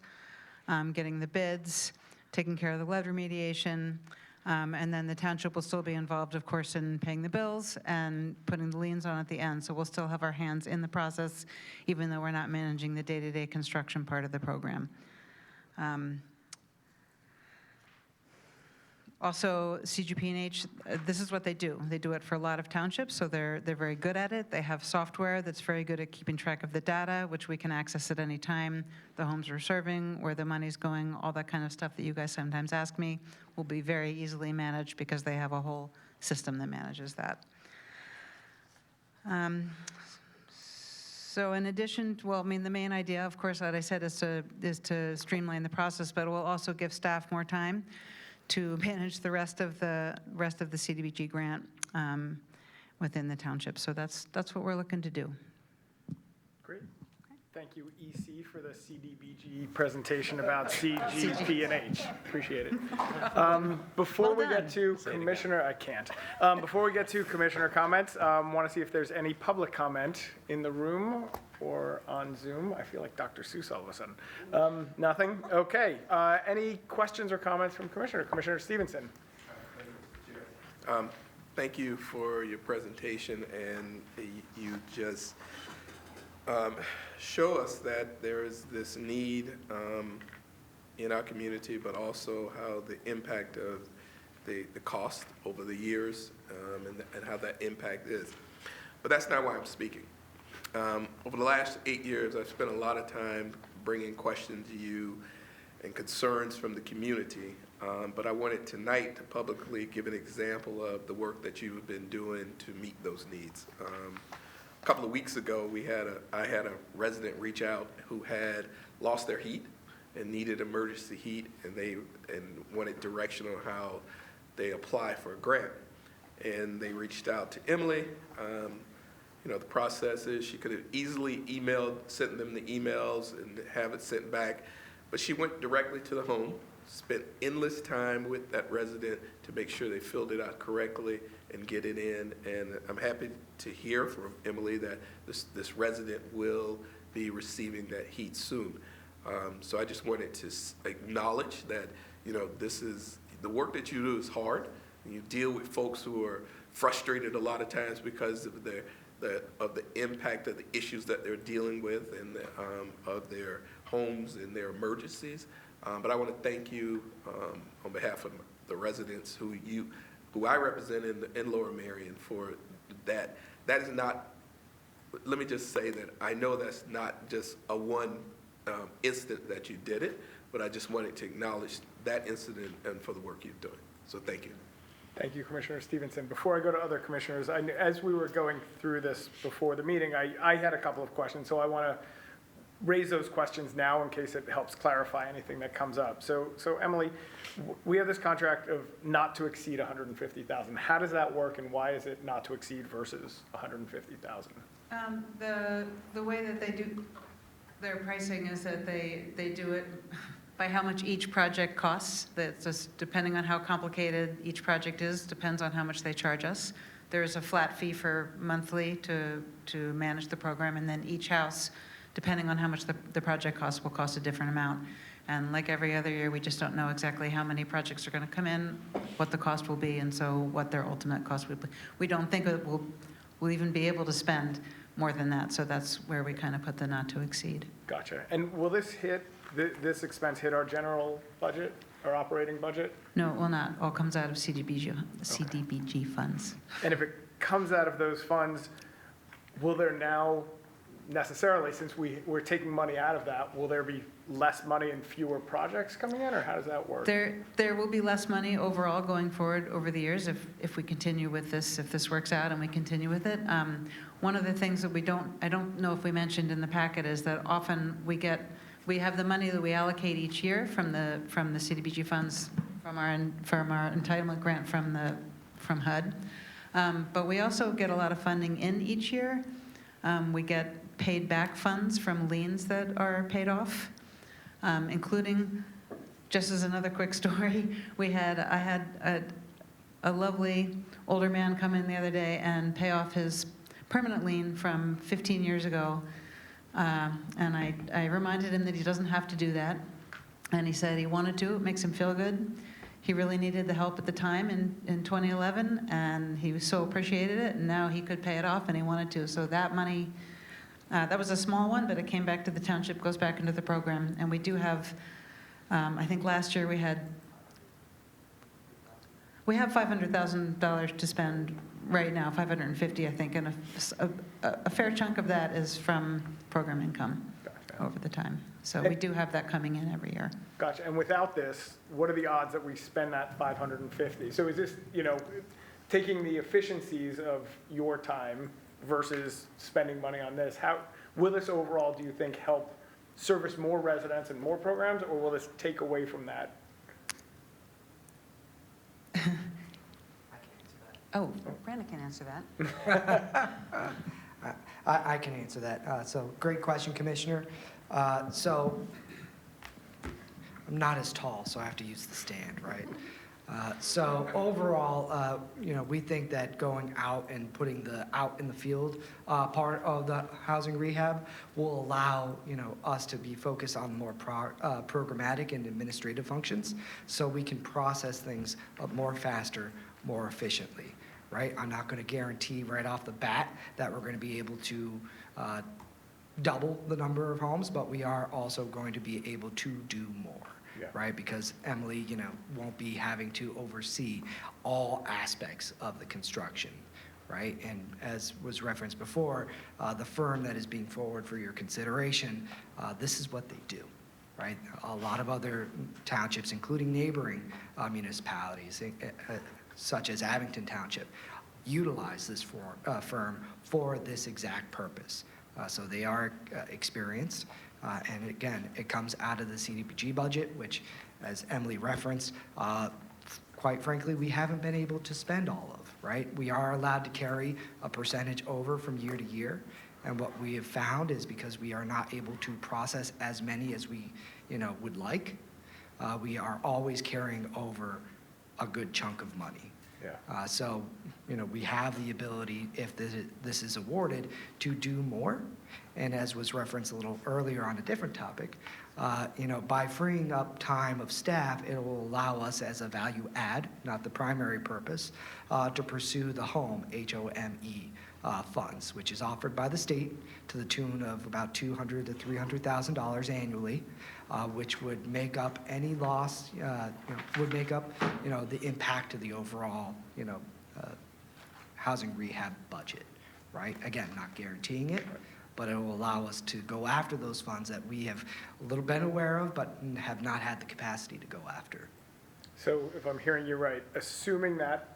getting the bids, taking care of the lead remediation, and then the township will still be involved, of course, in paying the bills and putting the liens on at the end. So we'll still have our hands in the process, even though we're not managing the day-to-day construction part of the program. Also, CGP&H, this is what they do. They do it for a lot of townships, so they're very good at it. They have software that's very good at keeping track of the data, which we can access at any time. The homes we're serving, where the money's going, all that kind of stuff that you guys sometimes ask me will be very easily managed because they have a whole system that manages that. So in addition to, well, I mean, the main idea, of course, that I said is to streamline the process, but it will also give staff more time to manage the rest of the CDBG grant. within the township. So that's what we're looking to do. Great. Thank you, EC, for the CDBG presentation about CGP and H. Appreciate it. Before we get to Commissioner, I can't. Before we get to Commissioner comments, want to see if there's any public comment in the room or on Zoom. I feel like Dr. Seuss all of a sudden. Nothing? Okay. Any questions or comments from Commissioner? Commissioner Stevenson. Thank you for your presentation, and you just show us that there is this need in our community, but also how the impact of the cost over the years and how that impact is. But that's not why I'm speaking. Over the last 8 years, I've spent a lot of time bringing questions to you and concerns from the community. But I wanted tonight to publicly give an example of the work that you've been doing to meet those needs. A couple of weeks ago, I had a resident reach out who had lost their heat and needed emergency heat, and wanted direction on how they apply for a grant. And they reached out to Emily. The process is she could have easily sent them the emails and have it sent back, but she went directly to the home, spent endless time with that resident to make sure they filled it out correctly and get it in. And I'm happy to hear from Emily that this resident will be receiving that heat soon. So I just wanted to acknowledge that, this is, the work that you do is hard. And you deal with folks who are frustrated a lot of times because of the impact of the issues that they're dealing with and of their homes and their emergencies. But I want to thank you on behalf of the residents who I represent in Lower Merion for that. That is not, let me just say that I know that's not just a one instant that you did it, but I just wanted to acknowledge that incident and for the work you're doing. So thank you. Thank you, Commissioner Stevenson. Before I go to other commissioners, as we were going through this before the meeting, I had a couple of questions, so I want to raise those questions now in case it helps clarify anything that comes up. So Emily, we have this contract of not to exceed $150,000. How does that work, and why is it not to exceed versus $150,000? The way that they do their pricing is that they do it by how much each project costs. That's just depending on how complicated each project is, depends on how much they charge us. There is a flat fee for monthly to manage the program, and then each house, depending on how much the project costs, will cost a different amount. And like every other year, we just don't know exactly how many projects are going to come in, what the cost will be, and so what their ultimate cost would be. We don't think we'll even be able to spend more than that, so that's where we kind of put the not to exceed. Gotcha. And will this expense hit our general budget, our operating budget? No, it will not. All comes out of CDBG funds. And if it comes out of those funds, will there now necessarily, since we're taking money out of that, will there be less money and fewer projects coming in, or how does that work? There will be less money overall going forward over the years if we continue with this, if this works out and we continue with it. One of the things that I don't know if we mentioned in the packet is that often we have the money that we allocate each year from the CDBG funds from our entitlement grant from HUD. But we also get a lot of funding in each year. We get paid back funds from liens that are paid off, including, just as another quick story, I had a lovely older man come in the other day and pay off his permanent lien from 15 years ago. And I reminded him that he doesn't have to do that. And he said he wanted to. It makes him feel good. He really needed the help at the time in 2011, and he so appreciated it, and now he could pay it off, and he wanted to. So that money, that was a small one, but it came back to the township, goes back into the program. And we do have, I think last year we have $500,000 to spend right now, 550, I think, and a fair chunk of that is from program income over the time. So we do have that coming in every year. Gotcha. And without this, what are the odds that we spend that 550? So is this, taking the efficiencies of your time versus spending money on this, how will this overall, do you think, help service more residents and more programs, or will this take away from that? Oh, Brandon can answer that. I can answer that. So great question, Commissioner. So I'm not as tall, so I have to use the stand, right? So overall, we think that going out and putting the out in the field part of the housing rehab will allow, us to be focused on more programmatic and administrative functions, so we can process things more faster, more efficiently, right? I'm not going to guarantee right off the bat that we're going to be able to double the number of homes, but we are also going to be able to do more. Yeah. Right, because Emily, won't be having to oversee all aspects of the construction, right? And as was referenced before, the firm that is being forward for your consideration, this is what they do, right? A lot of other townships, including neighboring municipalities, such as Abington Township, utilize this firm for this exact purpose. So they are experienced. And again, it comes out of the CDBG budget, which, as Emily referenced, quite frankly, we haven't been able to spend all of, right? We are allowed to carry a percentage over from year to year. And what we have found is because we are not able to process as many as we, would like, we are always carrying over a good chunk of money. Yeah. So, we have the ability, if this is awarded, to do more. And as was referenced a little earlier on a different topic, by freeing up time of staff, it will allow us as a value add, not the primary purpose, to pursue the HOME, H-O-M-E, funds, which is offered by the state to the tune of about $200,000 to $300,000 annually, which would make up any loss, would make up, the impact of the overall, housing rehab budget, right? Again, not guaranteeing it, but it will allow us to go after those funds that we have a little been aware of, but have not had the capacity to go after. So if I'm hearing you right, assuming that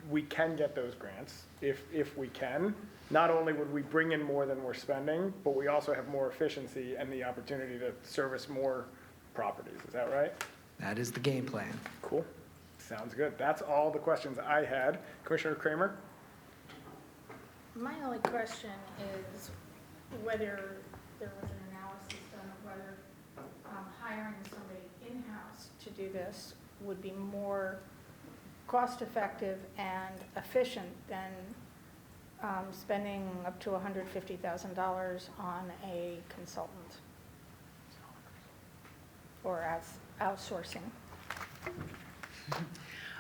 we can get those grants, if we can, not only would we bring in more than we're spending, but we also have more efficiency and the opportunity to service more properties. Is that right? That is the game plan. Cool. Sounds good. That's all the questions I had. Commissioner Kramer? My only question is whether there was an analysis done of whether hiring somebody in-house to do this would be more cost-effective and efficient than spending up to $150,000 on a consultant or as outsourcing.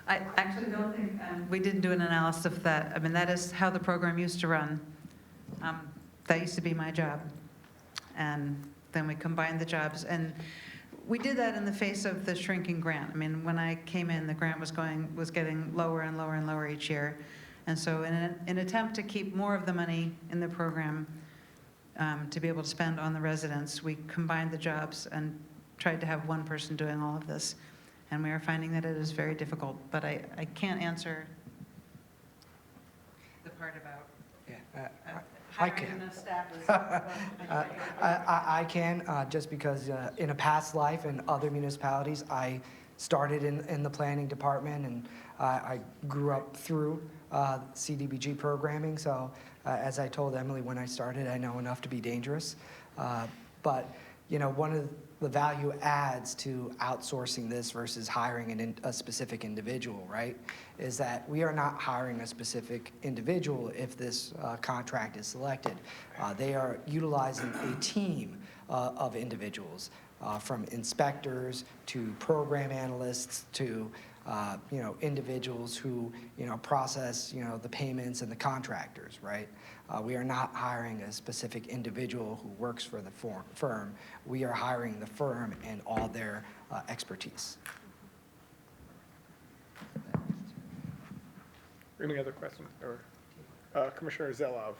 I actually don't think, we didn't do an analysis of that. I mean, that is how the program used to run. That used to be my job. And then we combined the jobs. And we did that in the face of the shrinking grant. I mean, when I came in, the grant was getting lower and lower and lower each year. And so in an attempt to keep more of the money in the program to be able to spend on the residents, we combined the jobs and tried to have one person doing all of this. And we are finding that it is very difficult. But I can't answer the part about I can. hiring enough staff. I can, just because in a past life in other municipalities, I started in the planning department, and I grew up through CDBG programming. So as I told Emily when I started, I know enough to be dangerous. But, one of the value adds to outsourcing this versus hiring a specific individual, right, is that we are not hiring a specific individual if this contract is selected. They are utilizing a team of individuals, from inspectors to program analysts to individuals who, process, the payments and the contractors, right? We are not hiring a specific individual who works for the firm. We are hiring the firm and all their expertise. Any other questions? Or Commissioner Zelov?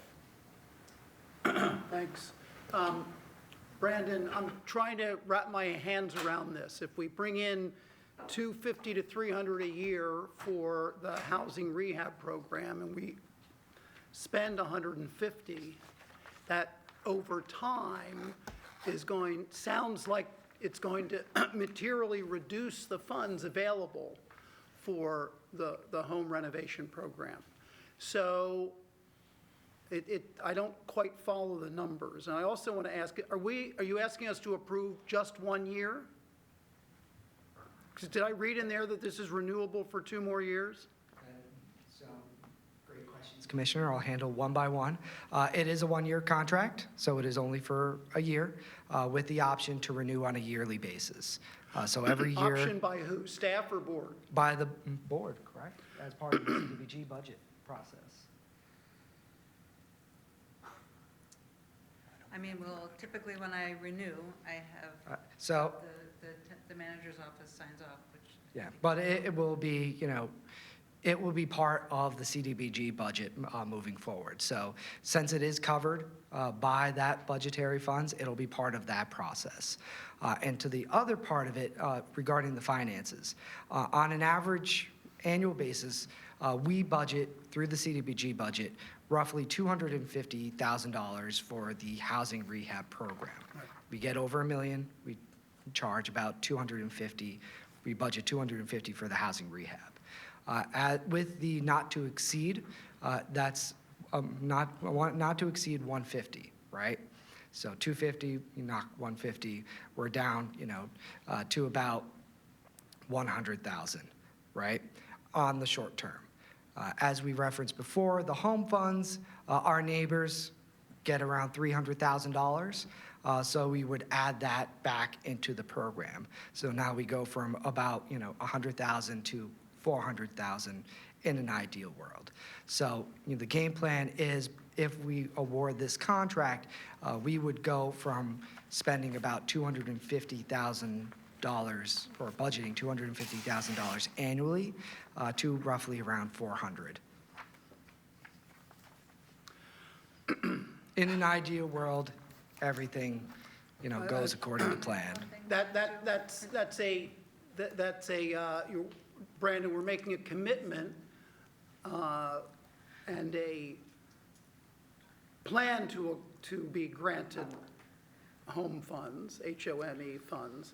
Thanks. Brandon, I'm trying to wrap my hands around this. If we bring in $250 to $300 a year for the housing rehab program and we spend $150, that over time sounds like it's going to materially reduce the funds available for the home renovation program. So I don't quite follow the numbers. And I also want to ask, are you asking us to approve just 1 year? 'Cause did I read in there that this is renewable for 2 more years? So, great questions, Commissioner. I'll handle one by one. It is a 1-year contract, so it is only for a year, with the option to renew on a yearly basis. So every year. Option by who? Staff or board? By the board, correct? As part of the CDBG budget process. I mean, well, typically when I renew, I have, So, the manager's office signs off, which. yeah, but it will be, it will be part of the CDBG budget moving forward. So since it is covered by that budgetary funds, it'll be part of that process. And to the other part of it regarding the finances, on an average annual basis, we budget through the CDBG budget roughly $250,000 for the housing rehab program. We get over $1 million, we charge about $250,000, we budget $250,000 for the housing rehab. With the not to exceed, that's not to exceed 150, right? So 250, you knock 150, we're down, to about 100,000, right? On the short term. As we referenced before, the home funds, our neighbors get around $300,000. So we would add that back into the program. So now we go from about, 100,000 to 400,000 in an ideal world. So the game plan is if we award this contract, we would go from spending about $250,000 or budgeting $250,000 annually to roughly around 400. In an ideal world, everything, goes according to plan. Brandon, we're making a commitment and a plan to be granted home funds, HOME funds.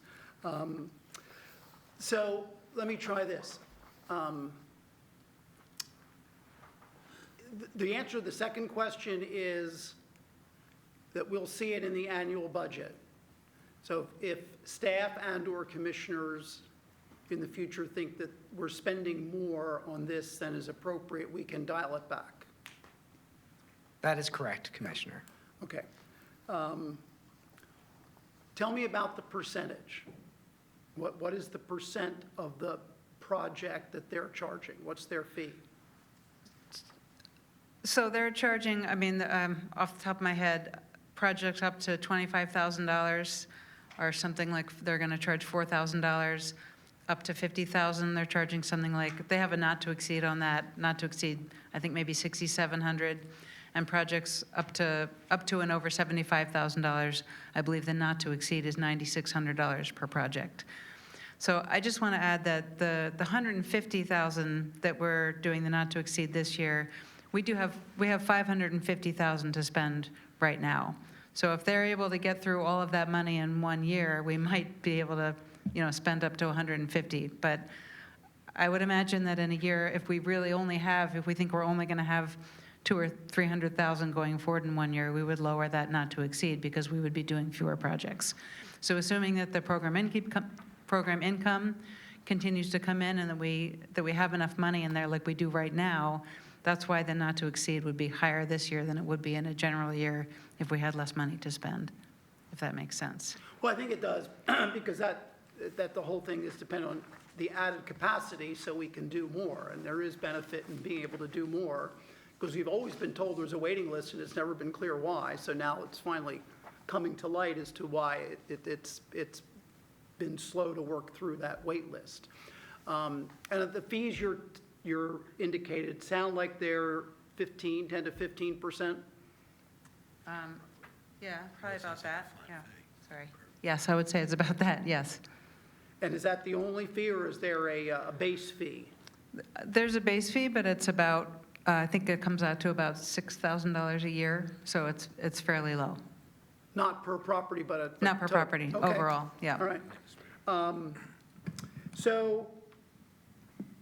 So let me try this. The answer to the second question is that we'll see it in the annual budget. So if staff and/or commissioners in the future think that we're spending more on this than is appropriate, we can dial it back. That is correct, Commissioner. Okay. Tell me about the percentage. What is the percent of the project that they're charging? What's their fee? So they're charging, off the top of my head, projects up to $25,000 or something like, they're going to charge $4,000. Up to $50,000, they're charging something like, they have a not to exceed on that, not to exceed, I think maybe $6,700. And projects up to and over $75,000, I believe the not to exceed is $9,600 per project. So I just want to add that the $150,000 that we're doing the not to exceed this year, we have $550,000 to spend right now. So if they're able to get through all of that money in 1 year, we might be able to, spend up to 150. But I would imagine that in a year, if we think we're only going to have $200,000 or $300,000 going forward in 1 year, we would lower that not to exceed because we would be doing fewer projects. So assuming that the program income continues to come in and that we have enough money in there like we do right now, that's why the not to exceed would be higher this year than it would be in a general year if we had less money to spend, if that makes sense. Well, I think it does, because that the whole thing is dependent on the added capacity so we can do more. And there is benefit in being able to do more, because we've always been told there's a waiting list and it's never been clear why. So now it's finally coming to light as to why it's been slow to work through that wait list. And the fees you're indicated sound like they're 10 to 15%? Yeah, probably about that, yeah, sorry. Yes, I would say it's about that, yes. And is that the only fee, or is there a base fee? There's a base fee, but it's about, I think it comes out to about $6,000 a year, so it's fairly low. Not per property, but Not per property, okay. overall, yeah. All right. So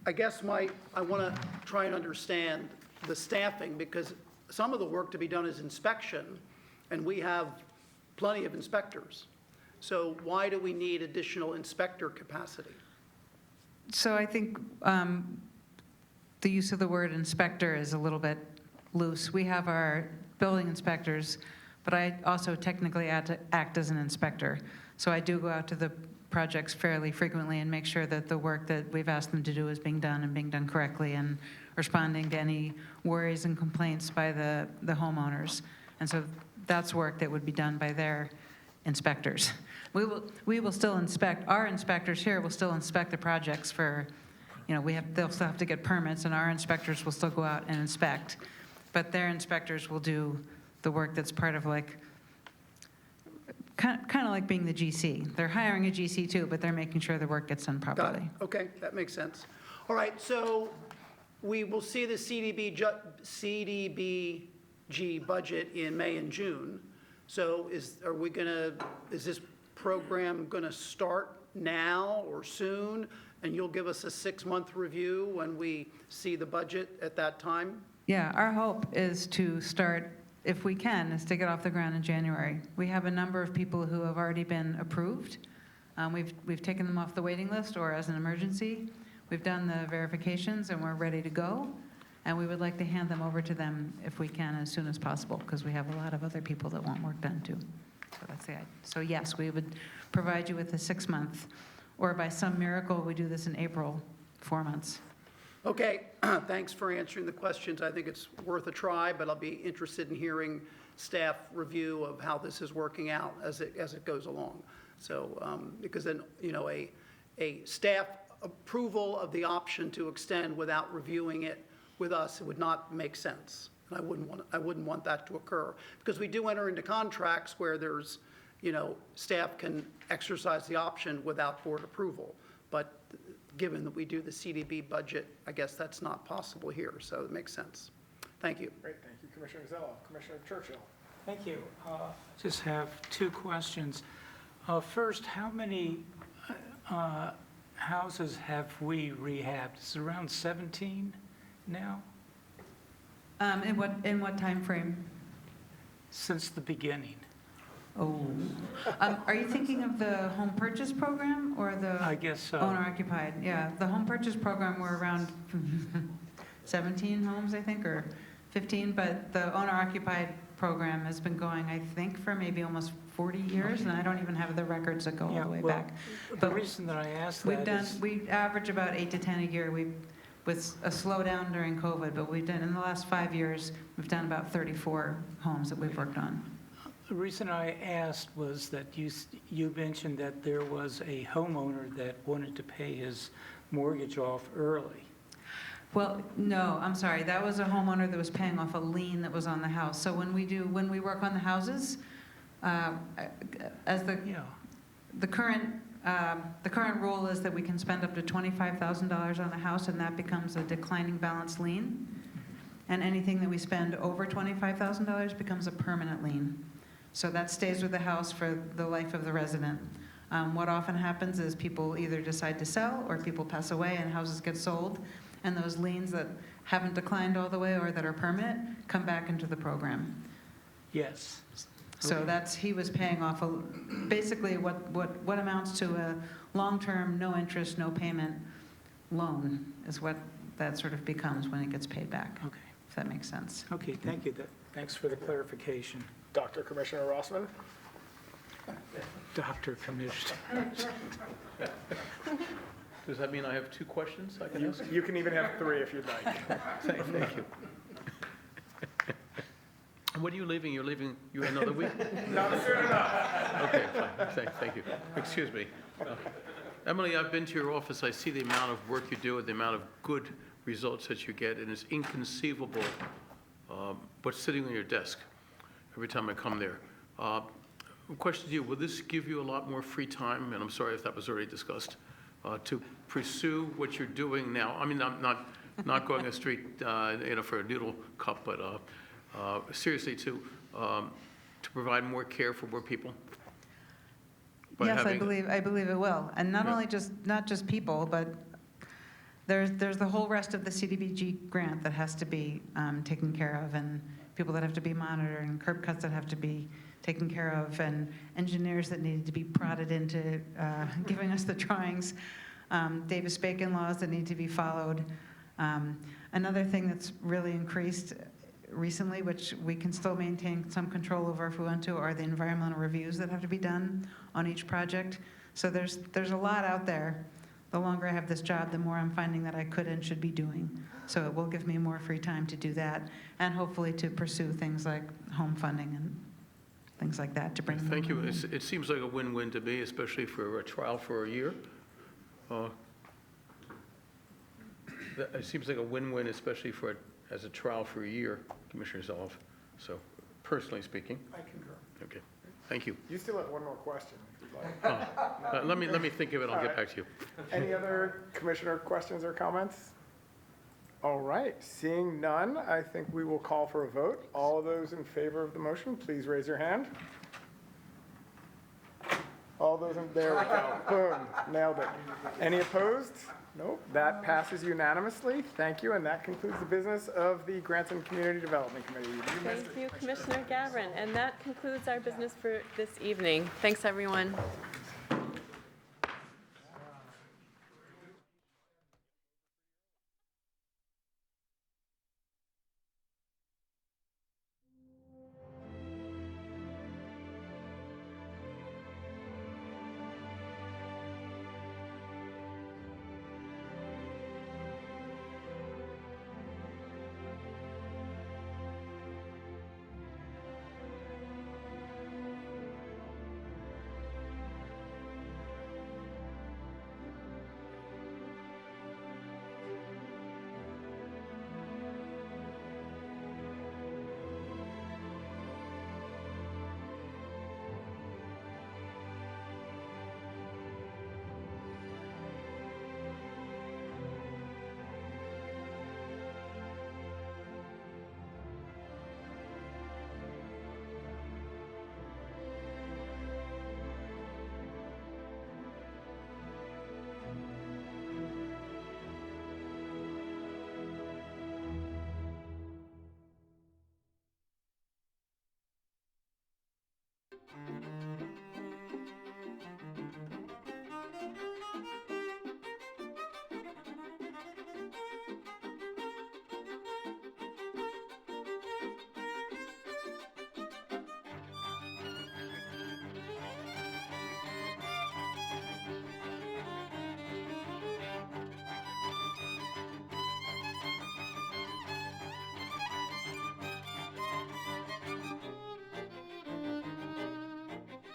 I guess I want to try and understand the staffing, because some of the work to be done is inspection, and we have plenty of inspectors. So why do we need additional inspector capacity? So I think the use of the word inspector is a little bit loose. We have our building inspectors, but I also technically act as an inspector. So I do go out to the projects fairly frequently and make sure that the work that we've asked them to do is being done and being done correctly and responding to any worries and complaints by the homeowners. And so that's work that would be done by their inspectors. We will still inspect, our inspectors here will still inspect the projects for, they'll still have to get permits, and our inspectors will still go out and inspect. But their inspectors will do the work that's part of kind of like being the GC. They're hiring a GC too, but they're making sure the work gets done Got it. properly. Okay, that makes sense. All right, so we will see the CDBG budget in May and June. So is this program going to start now or soon? And you'll give us a 6-month review when we see the budget at that time? Yeah, our hope is to start, if we can, is to get off the ground in January. We have a number of people who have already been approved. We've taken them off the waiting list or as an emergency. We've done the verifications and we're ready to go. And we would like to hand them over to them if we can as soon as possible, because we have a lot of other people that want work done too. So that's the idea. So yes, we would provide you with a 6-month, or by some miracle, we do this in April, 4 months. Okay, thanks for answering the questions. I think it's worth a try, but I'll be interested in hearing staff review of how this is working out as it goes along. So, because then, a staff approval of the option to extend without reviewing it with us, it would not make sense. And I wouldn't want that to occur, because we do enter into contracts where there's, staff can exercise the option without board approval. But given that we do the CDB budget, I guess that's not possible here, so it makes sense. Thank you. Great, thank you, Commissioner Zella. Commissioner Churchill. Thank you. Just have 2 questions. First, how many houses have we rehabbed? Is it around 17 now? In what time frame? Since the beginning. Oh. Are you thinking of the home purchase program or the I guess so. owner occupied? Yeah, the home purchase program, we're around 17 homes, I think, or 15, but the owner occupied program has been going, I think, for maybe almost 40 years, and I don't even have the records that go all the way back. The reason that I asked that is... We average about 8 to 10 a year. With a slowdown during COVID, but we've done, in the last 5 years, we've done about 34 homes that we've worked on. The reason I asked was that you mentioned that there was a homeowner that wanted to pay his mortgage off early. Well, no, I'm sorry. That was a homeowner that was paying off a lien that was on the house. So when we work on the houses, as the current rule is that we can spend up to $25,000 on a house, and that becomes a declining balance lien. And anything that we spend over $25,000 becomes a permanent lien. So that stays with the house for the life of the resident. What often happens is people either decide to sell or people pass away and houses get sold, and those liens that haven't declined all the way or that are permanent come back into the program. Yes. So he was paying off basically what amounts to a long-term, no interest, no payment loan is what that sort of becomes when it gets paid back. Okay. If that makes sense. Okay, thank you. Thanks for the clarification. Dr. Commissioner Rossman. Dr. Commissioner. Does that mean I have 2 questions I can ask? You can even have 3 if you'd like. Thank you. When are you leaving? You're leaving another week? Not soon enough. Okay, fine. Thank you. Excuse me. Emily, I've been to your office. I see the amount of work you do and the amount of good results that you get, and it's inconceivable what's sitting on your desk every time I come there. Question to you, will this give you a lot more free time, and I'm sorry if that was already discussed, to pursue what you're doing now? I mean, I'm not going a street for a noodle cup, but seriously to provide more care for more people? Yes, I believe it will. And not just people, but There's the whole rest of the CDBG grant that has to be taken care of, and people that have to be monitored, and curb cuts that have to be taken care of, and engineers that needed to be prodded into giving us the drawings, Davis-Bacon laws that need to be followed. Another thing that's really increased recently, which we can still maintain some control over if we want to, are the environmental reviews that have to be done on each project. So there's a lot out there. The longer I have this job, the more I'm finding that I could and should be doing. So it will give me more free time to do that, and hopefully to pursue things like home funding and things like that to bring more Thank you. money in. It seems like a win-win to me, especially for a trial for a year. It seems like a win-win, especially as a trial for a year, Commissioner Zoloff. So, personally speaking. I concur. Okay, thank you. You still have one more question, if you'd like. Let me think of it, I'll get back to you. Any other commissioner questions or comments? All right, seeing none, I think we will call for a vote. All of those in favor of the motion, please raise your hand. All those there we go. Boom, nailed it. Any opposed? Nope, that passes unanimously. Thank you, and that concludes the business of the Grants and Community Development Committee. Thank you, Commissioner Gavin. And that concludes our business for this evening. Thanks, everyone.